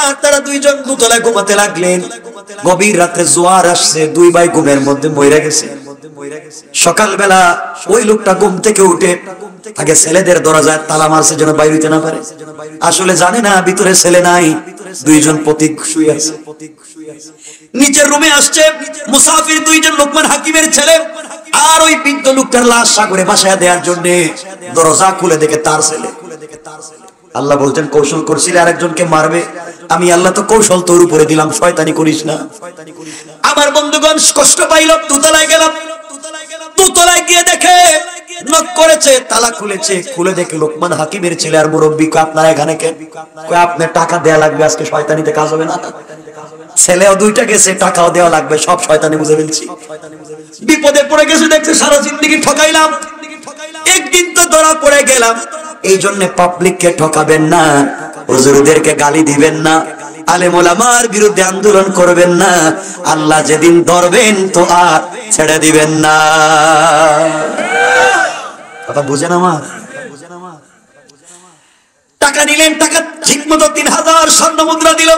আর তারা দুইজন দোতলায় ঘুমাতে লাগলেন। গভীর রাতে জোয়ার আসছে, দুই ভাই ঘুমের মধ্যে মইরা গেছে। সকালবেলা ওই লোকটা ঘুম থেকে উঠে আগে ছেলেদের দরজায় তালা মারছে যেন বাইরে হইতে না পারে। আসলে জানে না ভিতরে ছেলে নাই, দুইজন পথিক শুয়ে আছে। নিচের রুমে আসছে মুসাফির দুইজন লোকমান হাকিমের ছেলে, আর ওই বৃদ্ধ লোকটার লাশ সাগরে ভাসায়া দেওয়ার জন্য দরজা খুলে দেখে তার ছেলে। আল্লাহ বলছেন কৌশল করছিলে আরেকজনকে মারবে, আমি আল্লাহ তো কৌশল তোর উপরে দিলাম, শয়তানি করিস না। আমার বন্ধুগণ কষ্ট পাইল, দোতলায় গেলাম, দোতলায় গিয়ে দেখে নক করেছে, তালা খুলেছে, খুলে দেখে লোকমান হাকিমের ছেলে আর মুরব্বী। আপনারা এখানে কেন? আপনার টাকা দেয়া লাগবে, আজকে শয়তানিতে কাজ হবে না। ছেলেও দুইটা গেছে, টাকাও দেওয়া লাগবে, সব শয়তানি বুঝে ফেলছি। বিপদে পড়ে গেছে, দেখছে সারা জিন্দেগি ঠকাইলাম, একদিন তো ধরা পড়ে গেলাম। এই জন্য পাবলিককে ঠকাবেন না, হুজুরদেরকে গালি দিবেন না, আলেম ওলামার বিরুদ্ধে আন্দোলন করবেন না, আল্লাহ যেদিন ধরবেন তো আর ছেড়ে দিবেন না। কথা বুঝেন আমার? টাকা নিলেন, টাকা ঠিক মতো 3000 স্বর্ণ মুদ্রা দিল,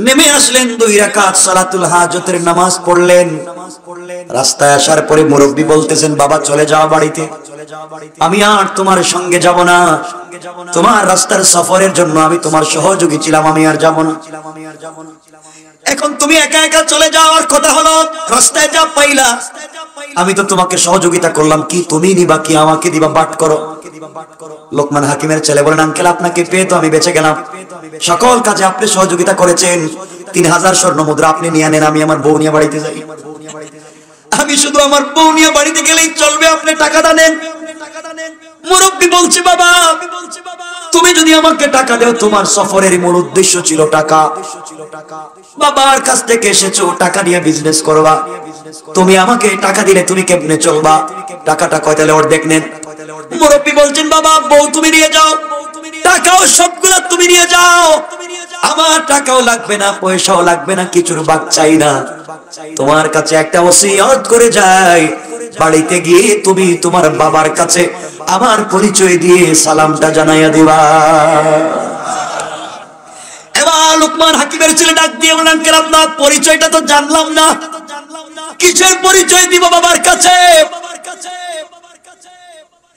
নেমে আসলেন, 2 রাকাত সালাতুল হাজতের নামাজ পড়লেন। রাস্তায় আসার পরে মুরব্বী বলতেছেন, বাবা চলে যাও বাড়িতে, আমি আর তোমার সঙ্গে যাব না, তোমার রাস্তার সফরের জন্য আমি তোমার সহযোগী ছিলাম, আমি আর যাব না। এখন তুমি একা একা চলে যাওয়ার কথা হলো, রাস্তায় যা পাইলা আমি তো তোমাকে সহযোগিতা করলাম, কি তুমি নিবা কি আমাকে দিবা, বাট করো। লোকমান হাকিমের ছেলে বলেন, আঙ্কেল আপনাকে পেয়ে তো আমি বেঁচে গেলাম, সকল কাজে আপনি সহযোগিতা করেছেন, 3000 স্বর্ণ মুদ্রা আপনি নিয়ে নেন, আমি আমার বউ নিয়ে বাড়িতে যাই। আমি শুধু আমার বউ নিয়ে বাড়িতে গেলেই চলবে, আপনি টাকাটা নেন। মুরব্বী বলছে, বাবা তুমি যদি আমাকে টাকা দাও, তোমার সফরের মূল উদ্দেশ্য ছিল টাকা, বাবার কাছ থেকে এসেছো টাকা নিয়ে বিজনেস করবা, তুমি আমাকে টাকা দিলে তুমি কেমনে চলবা, টাকাটা কয় তাহলে অর্ধেক নেন। মুরব্বী বলছেন, বাবা বউ তুমি নিয়ে যাও, টাকাও সবগুলা তুমি নিয়ে যাও, আমার টাকাও লাগবে না, পয়সাও লাগবে না, কিছুর ভাগ চাই না, তোমার কাছে একটা ওসিয়ত করে যাই, বাড়িতে গিয়ে তুমি তোমার বাবার কাছে আমার পরিচয় দিয়ে সালামটা জানাইয়া দিবা। এবার লোকমান হাকিমের ছেলে ডাক দিয়ে বলেন, আঙ্কেল আপনার পরিচয়টা তো জানলাম না, কিসের পরিচয় দিব বাবার কাছে?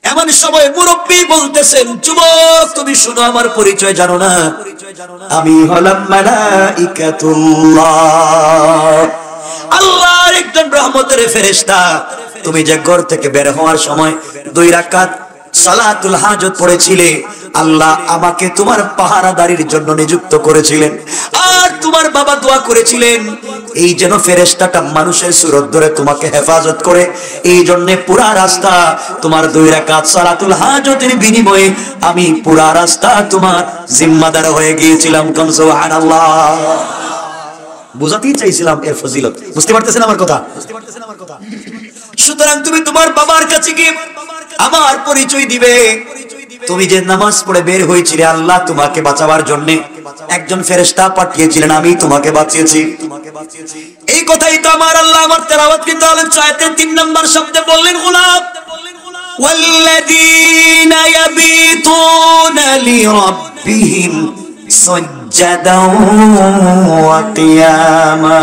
এমন সময় মুরব্বী বলতেছেন, যুবক তুমি শুনো, আমার পরিচয় জানো না, আমি হলাম মালাইকাতুল্লাহ, আল্লাহর একজন রহমতের ফেরেশতা। তুমি যে ঘর থেকে বের হওয়ার সময় 2 রাকাত সালাতুল হাজত পড়েছিলে, আল্লাহ আমাকে তোমার পাহারাদারির জন্য নিযুক্ত করেছিলেন, আর তোমার বাবা দোয়া করেছিলেন এই যেন ফেরেশতাটা মানুষের সুরত ধরে তোমাকে হেফাজত করে, এই জন্য পুরা রাস্তা তোমার 2 রাকাত সালাতুল হাজতের বিনিময়ে আমি পুরা রাস্তা তোমার জিম্মাদার হয়ে গিয়েছিলাম। কোন সুবহানাল্লাহ। বুঝাতেই চাইছিলাম এর ফজিলত। বুঝতে পারতেছেন আমার কথা? সুতরাং তুমি তোমার বাবার কাছে গিয়ে আমার পরিচয় দিবে। তুমি যে নামাজ পড়ে বের হয়েছিলে আল্লাহ তোমাকে বাঁচাবার জন্য একজন ফেরেশতা পাঠিয়েছিলেন, আমি তোমাকে বাঁচিয়েছি। এই কথাই তো আমার আল্লাহ আমার তেলাওয়াতকৃত আয়াতের 3 নম্বর শব্দে বললেন, গোলাম ওয়াল্লাযীনা ইয়াবিতুনা লিরাব্বিহিম সুজদাও ওয়া কিয়ামা।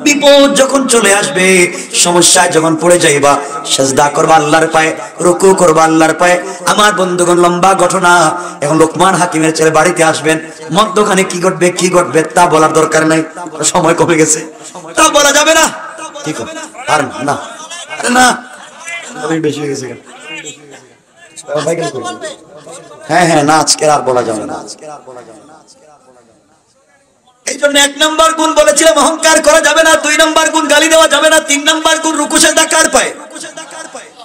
বিপদ যখন চলে আসবে, সমস্যায় যখন পড়ে যাইবা, সিজদা করবা আল্লাহর পায়ে, রুকু করবা আল্লাহর পায়ে। আমার বন্ধুগণ, লম্বা ঘটনা। এখন লোকমান হাকিমের ছেলে বাড়িতে আসবেন, মধ্যখানে কি ঘটবে তা বলার দরকার নাই, সময় কমে গেছে, তা বলা যাবে না। ঠিক আর না না বেশি হয়ে গেছে। হ্যাঁ না, আজকে আর বলা যাবে না। এই জন্য 1 নম্বর গুণ বলেছিলাম অহংকার করা যাবে না, 2 নম্বর গুণ গালি দেওয়া যাবে না, 3 নম্বর গুণ রুকু সিজদা কার পায়?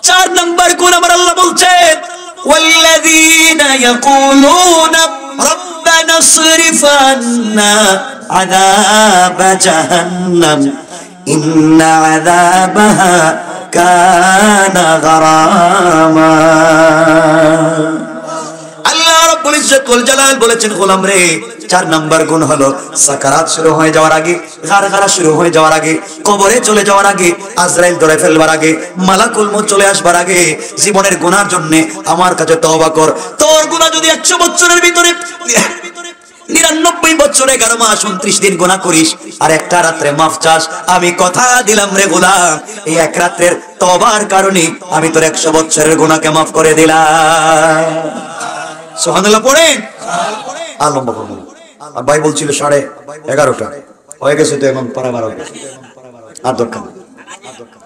4 নম্বর গুণ আমার আল্লাহ বলছেন ওয়াল্লাযীনা ইয়াকুলুনা রাব্বানা ইসরিফ আন্না আযাব জাহান্নাম ইন্না আযাবাহা কানা গারামা। আল্লাহ রাব্বুল ইজ্জত ওয়াল জালাল বলেছেন, গোলাম রে 4 নম্বর গুণ হলো সাকারাত শুরু হয়ে যাওয়ার আগে, গারগারা শুরু হয়ে যাওয়ার আগে, কবরে চলে যাওয়ার আগে, আজরাইল ধরে ফেলবার আগে, মালাকুল মউত চলে আসবার আগে জীবনের গুনার জন্য আমার কাছে তওবা কর। তোর গুনাহ যদি 100 বছরের ভিতরে 99 বছর 11 মাস 29 দিন গুনাহ করিস আর একটা রাতে মাফ চাস, আমি কথা দিলাম রে গোলাম, এই এক রাতের তওবার কারণে আমি তোর 100 বছরের গুনাহকে মাফ করে দিলাম। সুবহানাল্লাহ পড়েন। আর লম্বা করব না। আর ভাই বলছিল 11:30 হয়ে গেছে, তো এখন পড়া 12 আর দরকার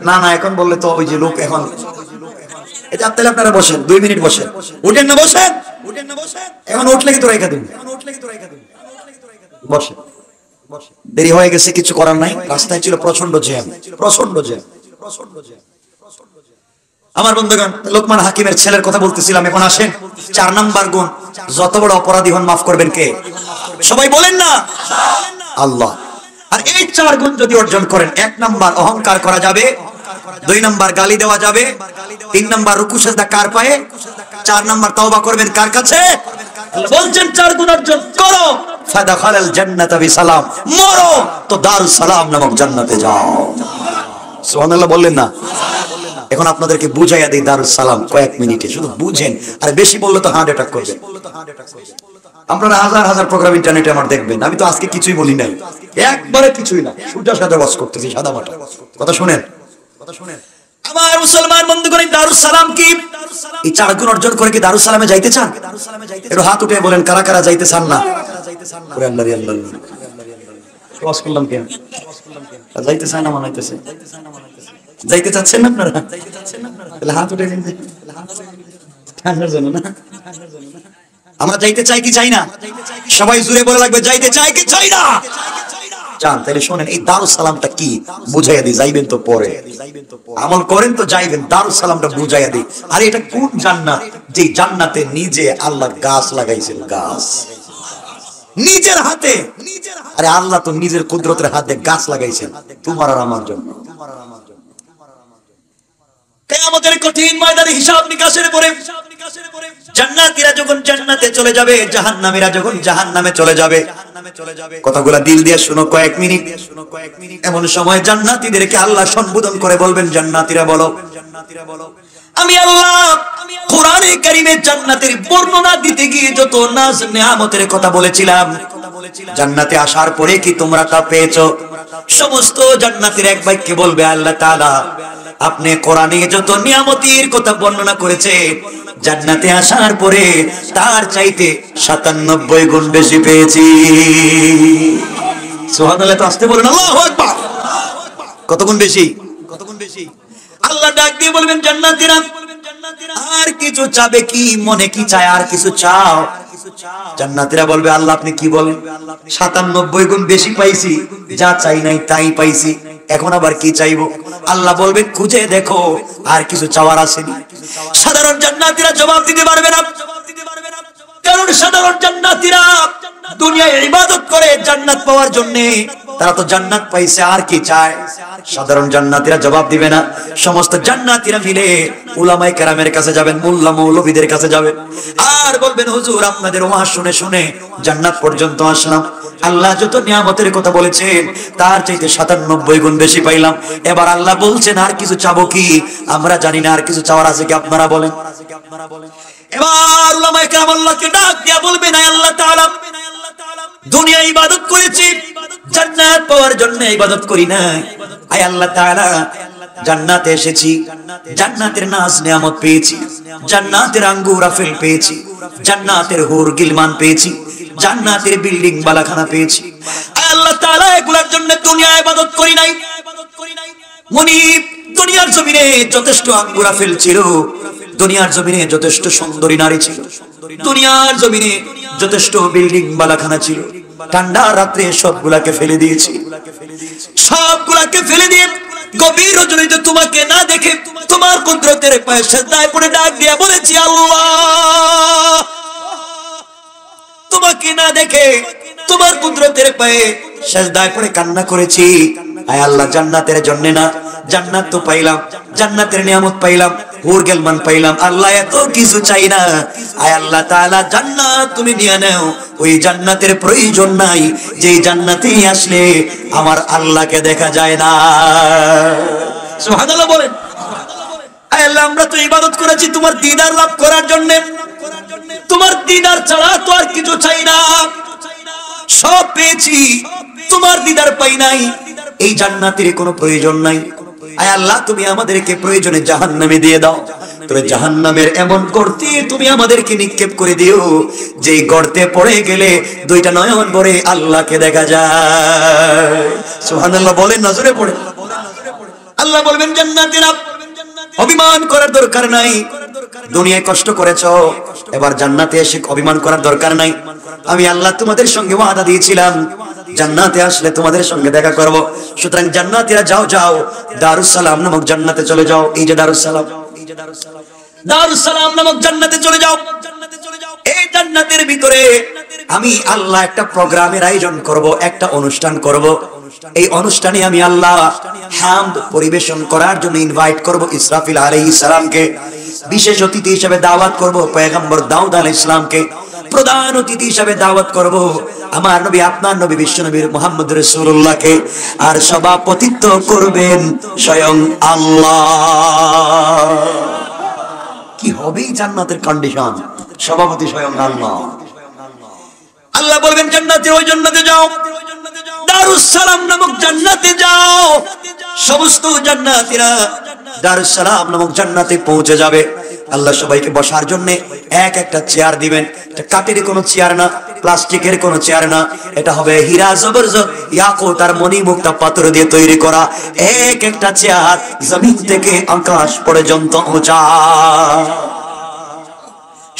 না। এখন বললে তো ওই যে লোক এখন এটা আপনি আপনারা বসেন 2 মিনিট বসেন, উঠেন না বসেন, এখন উঠলে কি তো রাইখা দিন, বসেন। দেরি হয়ে গেছে, কিছু করার নাই, রাস্তায় ছিল প্রচন্ড জ্যাম। আমার বন্ধুগণ, লোকমান হাকিমের ছেলের কথা বলতেছিলাম। এখন আসেন 4 নম্বর গুণ, যত বড় অপরাধী হন মাফ করবেন কে? সবাই বলেন না, আল্লাহ। আর এই 4 গুণ যদি অর্জন করেন, 1 নম্বর অহংকার করা যাবে, 2 নম্বর গালি দেওয়া যাবে, 3 নম্বর রুকু সিজদা কার পায়ে, 4 নম্বর তওবা করবেন কার কাছে? বলছেন 4 গুণ অর্জন করো, ফাদাখালাল জান্নাতা বিসালাম, মরো তো দারুস সালাম নামক জান্নাতে যাও। সুবহানাল্লাহ বললেন না? এখন আপনাদেরকে বুঝাইয়া দেই দারুস সালাম কয়েক মিনিটে, শুধু বুঝেন, আর বেশি বললে তো হার্ট অ্যাটাক করবে। আপনারা হাজার হাজার প্রোগ্রাম ইন্টারনেটে আমার দেখবেন, আমি তো আজকে কিছুই বলি নাই, একবারে কিছুই না, সোজা সাদা ওয়াজ করতেছি, সাদা মাটা কথা শুনেন। আমার মুসলমান বন্ধুগণ, দারুস সালাম কি? এই 4 গুণ অর্জন করে কি দারুস সালামে যাইতে চান? একটু হাত উঠে বলেন কারা কারা যাইতে চান না? ওরে আল্লাহ রে আল্লাহ, ওয়াজ করলাম কেন? যাইতে চান না মানাইতেছে? যাইতে চাচ্ছেন না আপনারা? তাহলে হাত উঠে দিন, ঠান্ডার জন্য না। আমরা যাইতে চাই কি চাই না? সবাই জুড়ে বলে লাগবে যাইতে চাই কি চাই না? চান? তাহলে শোনেন, এই দারুস সালামটা কি বুঝাইয়া দিই, যাইবেন তো পরে, আমল করেন তো যাইবেন, দারুস সালামটা বুঝাইয়া দিই। আর এটা কোন জান্নাত? যে জান্নাতে নিজে আল্লাহ গাছ লাগাইছেন, গাছ নিজের হাতে। আরে আল্লাহ তো নিজের কুদরতের হাতে গাছ লাগাইছেন তোমার আর আমার জন্য। কিয়ামতের কঠিন ময়দানে হিসাব নিকাশের পরে জান্নাতীরা যখন জান্নাতে চলে যাবে, জাহান্নামীরা যখন জাহান্নামে চলে যাবে, কথাগুলো দিল দিয়ে শুনো কয়েক মিনিট। এমন সময় জান্নাতীদেরকে আল্লাহ সম্বোধন করে বলবেন, জান্নাতীরা বলো, আমি আল্লাহ কোরআনে কারীমে জান্নাতের বর্ণনা দিতে গিয়ে যত নাজ নেয়ামতের কথা বলেছিলাম, জান্নাতে আসার পরে কি তোমরা তা পেয়েছো? সমস্ত জান্নাতীরা এক বাক্যে বলবে, আল্লাহ তাআলা আপনি কোরআনে যত নিয়ামতের কথা বর্ণনা করেছে, জান্নাতে আসার পরে তার চাইতে 97 গুণ বেশি পেয়েছি। সুবহানাল্লাহ, তো আসতে বলেন আল্লাহু আকবার। কত গুণ বেশি? আল্লাহ ডাক দিয়ে বলবেন, জান্নাতীরা আর কিছু চাবে কি? মনে কি চায় আর কিছু চাও? জান্নাতীরা বলবে আল্লাহ আপনি কি বলেন, 97 গুণ বেশি পাইছি, যা চাই নাই তাই পাইছি, এখন আবার কি চাইবো? আল্লাহ বলবেন খুঁজে দেখো আর কিছু চাওয়ার আসেনি। সাধারণ জান্নাতীরা জবাব দিতে পারবে না, কারণ সাধারণ জান্নাতীরা দুনিয়ায় ইবাদত করে জান্নাত পাওয়ার জন্য, তারা তো জান্নাত পাইছে আর কি চায়। সাধারণ জান্নাতীরা জবাব দিবে না। সমস্ত জান্নাতীরা মিলে উলামায়ে কেরামের কাছে যাবেন, মোল্লা মৌলভীদের কাছে যাবেন, আর বলবেন হুজুর আপনাদের ওয়াজ শুনে শুনে জান্নাত পর্যন্ত আসলাম, আল্লাহ যত নিয়ামতের কথা বলেছেন তার চাইতে 97 গুণ বেশি পাইলাম। এবার আল্লাহ বলছেন আর কিছু চাবো কি? আমরা জানি না, আর কিছু চাওয়ার আছে কি আপনারা বলেন। এবার উলামায়ে কেরাম আল্লাহকে ডাক দিয়া বলবেন আল্লাহ তাআলা দুনিয়ায় ইবাদত করেছি, জান্নাত পাওয়ার জন্য ইবাদত করি নাই। আয় আল্লাহ তাআলা জান্নাতে এসেছি, জান্নাতের নাজ নিয়ামত পেয়েছি, জান্নাতের আঙ্গুর আপেল পেয়েছি, জান্নাতের হুর গিলমান পেয়েছি, জান্নাতের বিল্ডিং বালাখানা পেয়েছি। আয় আল্লাহ তাআলা এগুলোর জন্য দুনিয়ায় ইবাদত করি নাই। মুনিব দুনিয়ার জমিনে যথেষ্ট আঙ্গুর আপেল ছিল, দুনিয়ার জমিনে যথেষ্ট সুন্দরী নারী ছিল, দুনিয়ার জমিনে যথেষ্ট বিল্ডিং বালাখানা ছিল, ঠান্ডা রাত্রে সবগুলাকে ফেলে দিয়েছি, সবগুলাকে ফেলে দিয়ে গভীর রজনীতে তোমাকে না দেখে তোমার কুদরতের পায়ে সিজদায় পড়ে ডাক দিয়া বলেছি আল্লাহ, তোমাকে না দেখে তোমার কুদরতের পায়ে সিজদায় পড়ে কান্না করেছি। আয় আল্লাহ জান্নাতের জন্য না, জান্নাত তো পাইলাম, জান্নাতের নিয়ামত পাইলাম, হুর গিলমান পাইলাম, আল্লাহ এত কিছু চাই না। আয় আল্লাহ তাআলা জান্নাত তুমি নিয়ে নাও, ওই জান্নাতের প্রয়োজন নাই যেই জান্নাতে আসলে আমার আল্লাহকে দেখা যায় না। সুবহানাল্লাহ বলেন। আয় আল্লাহ আমরা তো ইবাদত করেছি তোমার দিদার লাভ করার জন্য, তোমার দিদার ছাড়া তো আর কিছু চাই না, সব পেয়েছি, তোমার দিদার পাই নাই, এই জান্নাতের কোনো প্রয়োজন নাই। আয় আল্লাহ তুমি আমাদেরকে প্রয়োজনে জাহান্নামে দিয়ে দাও, তবে জাহান্নামের এমন গর্তে তুমি আমাদেরকে নিক্ষেপ করে দিও যে গর্তে পড়ে গেলে দুইটা নয়ন ভরে আল্লাহকে দেখা যায়। সুবহানাল্লাহ বলেন, নজরে পড়ে। আল্লাহ বলবেন জান্নাতীরা অভিমান করার দরকার নাই, দুনিয়ায় কষ্ট করেছো, এবার জান্নাতে এসে অভিমান করার দরকার নাই। আমি আল্লাহ তোমাদের সঙ্গে ওয়াদা দিয়েছিলাম জান্নাতে আসলে তোমাদের সঙ্গে দেখা করব, সুতরাং জান্নাতীরা যাও যাও দারুস সালাম নামক জান্নাতে চলে যাও। এই যে দারুস সালাম, দারুস সালাম নামক জান্নাতে চলে যাও। এই জান্নাতের ভিতরে আমি আল্লাহ একটা প্রোগ্রামের আয়োজন করব, একটা অনুষ্ঠান করব। এই অনুষ্ঠানে আমি আল্লাহ হামদ পরিবেশন করার জন্য ইনভাইট করব ইসরাফিল আলাইহিস সালামকে, বিশেষ অতিথি হিসেবে দাওয়াত করব পয়গম্বর দাউদ আলাইহিস সালামকে, প্রধান অতিথি হিসেবে দাওয়াত করব আমার নবী আপনার নবী বিশ্ব নবী মুহাম্মদ রাসূলুল্লাহকে, আর সভাপতিত্ব করবেন স্বয়ং আল্লাহ। কি হবে জান্নাতের কন্ডিশন? সভাপতি স্বয়ং আল্লাহ। আল্লাহ বলবেন জান্নাতে, ওই জান্নাতে যাও, দারুস সালাম নামক জান্নাতে যাও। সমস্ত জান্নাতীরা দারুস সালাম নামক জান্নাতে পৌঁছে যাবে। আল্লাহ সবাইকে বসার জন্য এক একটা চেয়ার দিবেন। এটা কাঠের কোনো চেয়ার না, প্লাস্টিকের কোনো চেয়ার না, এটা হবে হীরা জবরজত ইয়াকুত আর মণিমুক্তা পাথর দিয়ে তৈরি করা এক একটা চেয়ার, জমিন থেকে আকাশ পর্যন্ত উঁচা।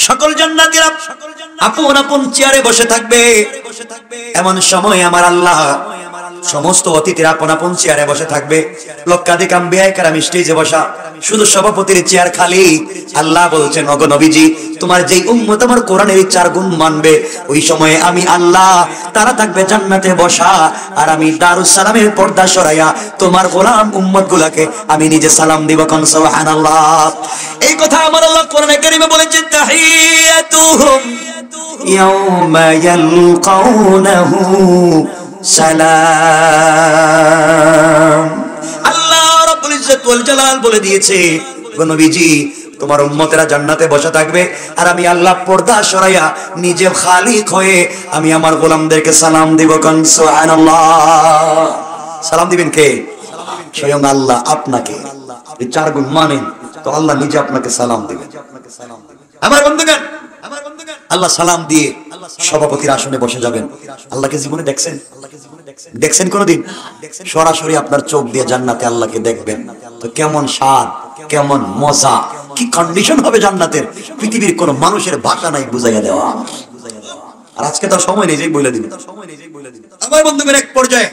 সকল জান্নাতীরা আপন আপন চেয়ারে বসে থাকবে। এমন সময় আমার আল্লাহ সমস্ত অতিথিরা আপন আপন চেয়ারে বসে থাকবে। লক্ষাধিক আম্বিয়া কেরাম স্টেজে বসা, শুধু সভাপতির চেয়ার খালি। আল্লাহ বলছেন ওগো নবীজি, তোমার যেই উম্মত আমার কোরআনের 4 গুণ মানবে, ওই সময়ে আমি আল্লাহ তারা থাকবে জান্নাতে বসা, আর আমি দারুস সালামের পর্দা সরাইয়া তোমার গোলাম উম্মত গুলাকে আমি নিজে সালাম দিব। কোন সুবহানাল্লাহ। এই কথা আমার আল্লাহ কোরআনে কারীমে বলেছেন, তাহিয়াতুহুম ইয়াওমা ইয়ালকাউনাহু সালাম। আল্লাহ রাব্বুল ইজ্জত ওয়াল জালাল বলে দিয়েছে গো নবীজি, তোমার উম্মতেরা জান্নাতে বসে থাকবে, আর আমি আল্লাহ পর্দা সরাইয়া নিজে খালিক হয়ে আমি আমার গোলামদেরকে সালাম দিব। কোন সুবহানাল্লাহ। সালাম দিবেন কে? স্বয়ং আল্লাহ আপনাকে। এই 4 গুণ মানেন তো আল্লাহ নিজে আপনাকে সালাম দিবেন। আমার বন্ধুগণ, আল্লাহ সালাম দিয়ে সভাপতির আসনে বসে যাবেন। আল্লাহকে জীবনে দেখছেন? দেখছেন কোনদিন? সরাসরি আপনার চোখ দিয়ে জান্নাতে আল্লাহকে দেখবেন, তো কেমন স্বাদ, কেমন মজা, কি কন্ডিশন হবে জান্নাতের, পৃথিবীর কোন মানুষের ভাষা নাই বুঝাইয়া দেওয়া। আর আজকে তো সময় নেই, যেই বলে দিন আমার বন্ধুদের এক পর্যায়ে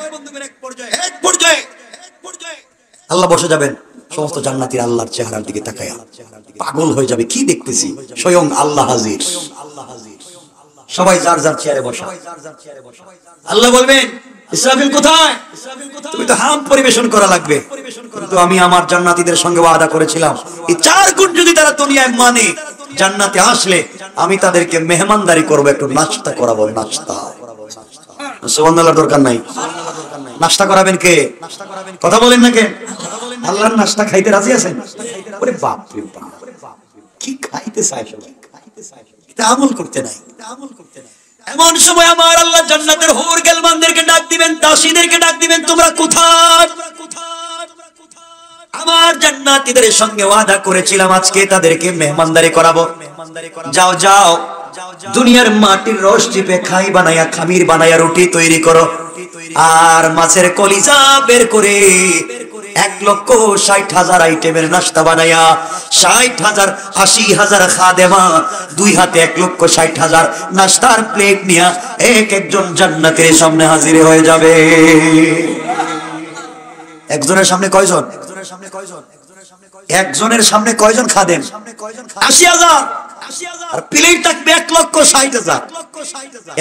আল্লাহ বসে যাবেন, সমস্ত জান্নাতীরা আল্লাহর চেহারার দিকে তাকায়া পাগল হয়ে যাবে, কি দেখতেছি, স্বয়ং আল্লাহ হাজির। সবাই যার যার চেয়ারে বসা। আল্লাহ বলবেন, ইসরাফিল কোথায়? তুমি তো হাম পরিবেশন করা লাগবে, কিন্তু আমি আমার জান্নাতীদের সঙ্গে ওয়াদা করেছিলাম এই 4 গুণ যদি তারা দুনিয়ায় মানে, জান্নাতে আসলে আমি তাদেরকে মেহমানদারি করব, একটু নাস্তা করাবো। নাস্তা সুবহানাল্লাহ, দরকার নাই। নাস্তা করাবেন কে? কথা বলেন না কে? আল্লাহর নাস্তা খাইতে রাজি আছেন? ওরে বাপ রে বাপ, কি খাইতে চায় সবাই, এটা আমল করতে নাই। এমন সময় আমার আল্লাহ জান্নাতের হুর গেলমানদেরকে ডাক দিবেন, দাসীদেরকে ডাক দিবেন, তোমরা কোথায়? আমার জান্নাতীদের সঙ্গে ওয়াদা করেছিলাম আজকে তাদেরকে মেহমানদারি করাবো। যাও যাও, দুনিয়ার মাটির রস চিপে খাই বানায়া, খামির বানায়া রুটি তৈরি করো, আর মাছের কলিজা বের করে 1,60,000 আইটেমের নাস্তা বানায়া 60,000 80,000 খাদেমা, 2 হাতে 1,60,000 নাস্তার প্লেট নিয়া একজন জান্নাতের সামনে হাজির হয়ে যাবে। একজনের সামনে কয়জন? একজনের সামনে কয়জন খাদেম? 80,000। আর প্লেট থাকবে 1,60,000।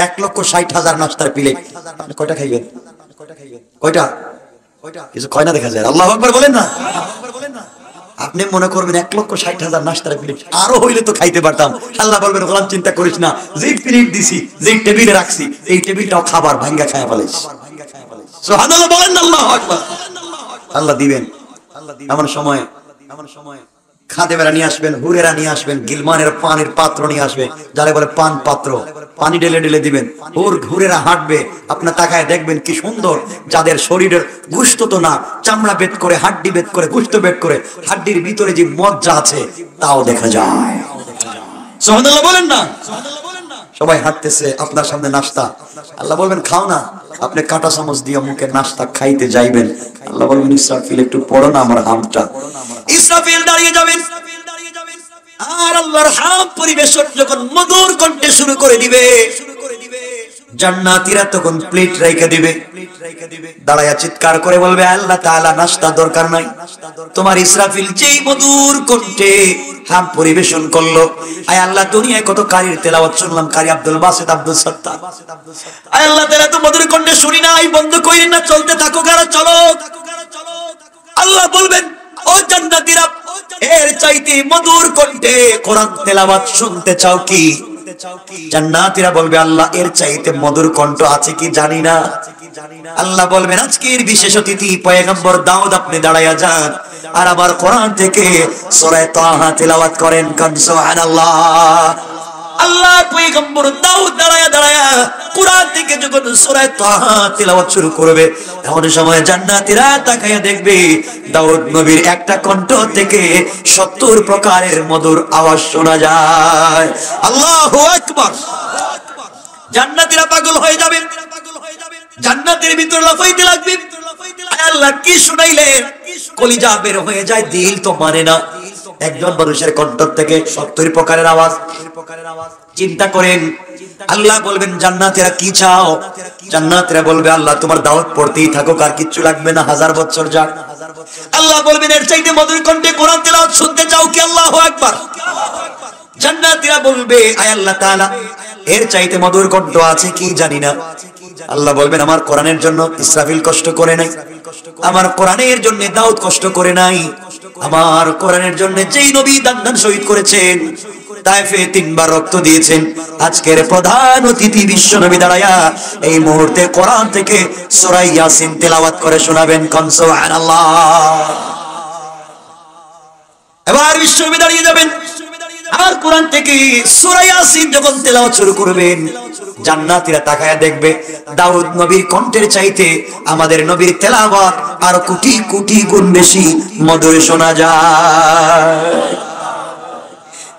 1,60,000 নাস্তার প্লেট। কয়টা খাইবেন? কয়টা? কিছু কয় না দেখা যায়। আল্লাহু আকবার বলেন না। আপনি মনে করবেন 1,60,000 নাস্তার প্লেট, আরো হইলে তো খাইতে পারতাম। আল্লাহ বলবেন, গোলাম চিন্তা করিস না, যেই প্লেট দিছি, যেই টেবিলে রাখছি, এই টেবিলটাও খাবার ভাঙ্গা খায়া ফেলাইস। সুবহানাল্লাহ বলেন না, আল্লাহু আকবার। আল্লাহ দিবেন। এমন সময় খাদেমেরা নিয়ে আসবেন, হুরেরা নিয়ে আসবেন, গিলমানের পানির পাত্র নিয়ে আসবে, যারা বলে পান পাত্র, পানি ঢেলে ঢেলে দিবেন। হুরেরা হাঁটবে, আপনার তাকায় দেখবেন কি সুন্দর, যাদের শরীরের গোশত তো না, চামড়া বেদ করে, হাড্ডি বেদ করে, গোশত বেদ করে, হাড্ডির ভিতরে যে মজ্জা আছে তাও দেখা যায়। সুবহানাল্লাহ বলেন না। সবাই হাঁটতেছে, আপনার সামনে নাস্তা। আল্লাহ বলবেন, খাও না। আপনি কাঁটা চামচ দিয়ে মুখে নাস্তা খাইতে যাইবেন, আল্লাহ বলবেন, ইসরাফিল একটু পড়ো না আমার হামটা। ইসরাফিল দাঁড়িয়ে যাবেন, আর আল্লাহর হাম পরিবেশন যখন মধুর কণ্ঠে শুরু করে দিবে, জান্নাতীরা তখন প্লেট রেখে দিবে, দাঁড়ায়া চিৎকার করে বলবে, আল্লাহ তাআলা নাস্তা দরকার নাই, তোমার ইসরাফিল যেই মধুর কণ্ঠে হাম পরিবেশন করলো। আয় আল্লাহ, দুনিয়ায় কত কারীর তেলাওয়াত শুনলাম, কারী আব্দুল বাসিত, আব্দুল সত্তার। আয় আল্লাহ তাআলা তো মধুর কণ্ঠে শুনি নাই, বন্ধ কইরেন না, চলতে থাকো, গাড়া চলো। আল্লাহ বলবেন, ও জান্নাতীরা, এর চাইতে মধুর কণ্ঠে কোরআন তেলাওয়াত শুনতে চাও কি? জান্নাতীরা বলবে, আল্লাহ এর চাইতে মধুর কণ্ঠ আছে কি জানি না। আল্লাহ বলবেন, আজকের বিশেষ অতিথি পয়গম্বর দাউদ, আপনি দাঁড়ায়া যান, আর আবার কোরআন থেকে সূরা তাহা তেলাওয়াত করেন। সুবহানাল্লাহ। আল্লাহ পয়গম্বর দাউদ দাঁড়ায়া দাঁড়ায়া কোরআন থেকে যখন সূরা তাহা তেলাওয়াত শুরু করবে, এমন সময় জান্নাতীরা তাকায়া দেখবে দাউদ নবীর একটা কণ্ঠ থেকে 70 প্রকারের মধুর আওয়াজ শোনা যায়। আল্লাহু আকবার। জান্নাতীরা পাগল হয়ে যাবে, জান্নাতের ভিতর লাফাইতে লাগবে। আল্লাহ কি শুনাইলেন? কলিজা বের হয়ে যায়, দিল তো মানে না। একজন মানুষের কণ্ঠ থেকে 70 প্রকারের আওয়াজ। চিন্তা করেন, আল্লাহ বলবেন, জান্নাতীরা কি চাও? জান্নাতীরা বলবে, আল্লাহ তোমার দাওয়াত পড়তেই থাকুক, আর কিচ্ছু লাগবে না, 1000 বছর যাক। আল্লাহ বলবেন, এর চাইতে মধুর কণ্ঠে কোরআন তেলাওয়াত শুনতে চাও কি? আল্লাহু আকবার। জান্নাতীরা বলবে, আয় আল্লাহ তাআলা, এর চাইতে মধুর কণ্ঠ আছে কি জানি না। আল্লাহ বলবেন, আমার কোরআনের জন্য ইসরাফিল কষ্ট করে নাই, আমার কোরআনের জন্য দাউদ কষ্ট করে নাই, আমার কোরআনের জন্য যেই নবী দান শহীদ করেছেন, তায়েফে 3 বার রক্ত দিয়েছেন, আজকের প্রধান অতিথি বিশ্ব নবী দাঁড়ায়া এই মুহূর্তে কোরআন থেকে সূরা ইয়াসিন তেলাওয়াত করে শোনাবেন। সুবহানাল্লাহ। এবার বিশ্ব নবী দাঁড়িয়ে যাবেন, আর কোরআন থেকে সূরা ইয়াসিন যখন তেলাওয়াত শুরু করবেন, জান্নাতীরা তাকায়া দেখবে দাউদ নবীর কণ্ঠের চাইতে আমাদের নবীর তেলাওয়াত আর কোটি কোটি গুণ বেশি মধুর শোনা যায়।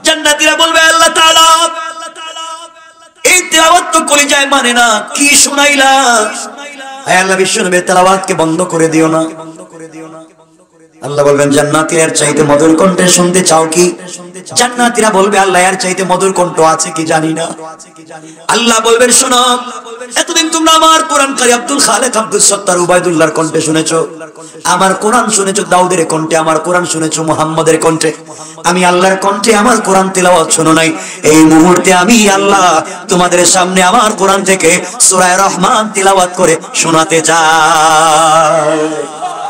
জান্নাতীরা বলবে, আল্লাহ তাআলা, এই তেলাওয়াত তো কলিজায় মানে না, কি শুনাইলা? আয় আল্লাহ, বিশ্ব নবীর তেলাওয়াতকে বন্ধ করে দিও না। আল্লাহ বলবেন জান্নাতীদের চাইতে মধুর কণ্ঠে শুনতে চাও কি? জান্নাতীরা বলবে আল্লাহ এর চাইতে মধুর কণ্ঠ আছে কি জানি না। আল্লাহ বলবেন শোনো, এতদিন তোমরা আমার কোরআনকারী আব্দুল খালেক, আব্দুল সত্তার, উবাইদুল্লাহর কণ্ঠে শুনেছো, আমার কোরআন শুনেছো দাউদের কণ্ঠে, আমার কোরআন শুনেছো মুহাম্মদের কণ্ঠে। আমি আল্লাহর কণ্ঠে আমার কোরআন তিলাওয়াত শোনো নাই। এই মুহূর্তে আমি আল্লাহ তোমাদের সামনে আমার কোরআন থেকে সূরা রহমান তিলাওয়াত করে শোনাতে চাই।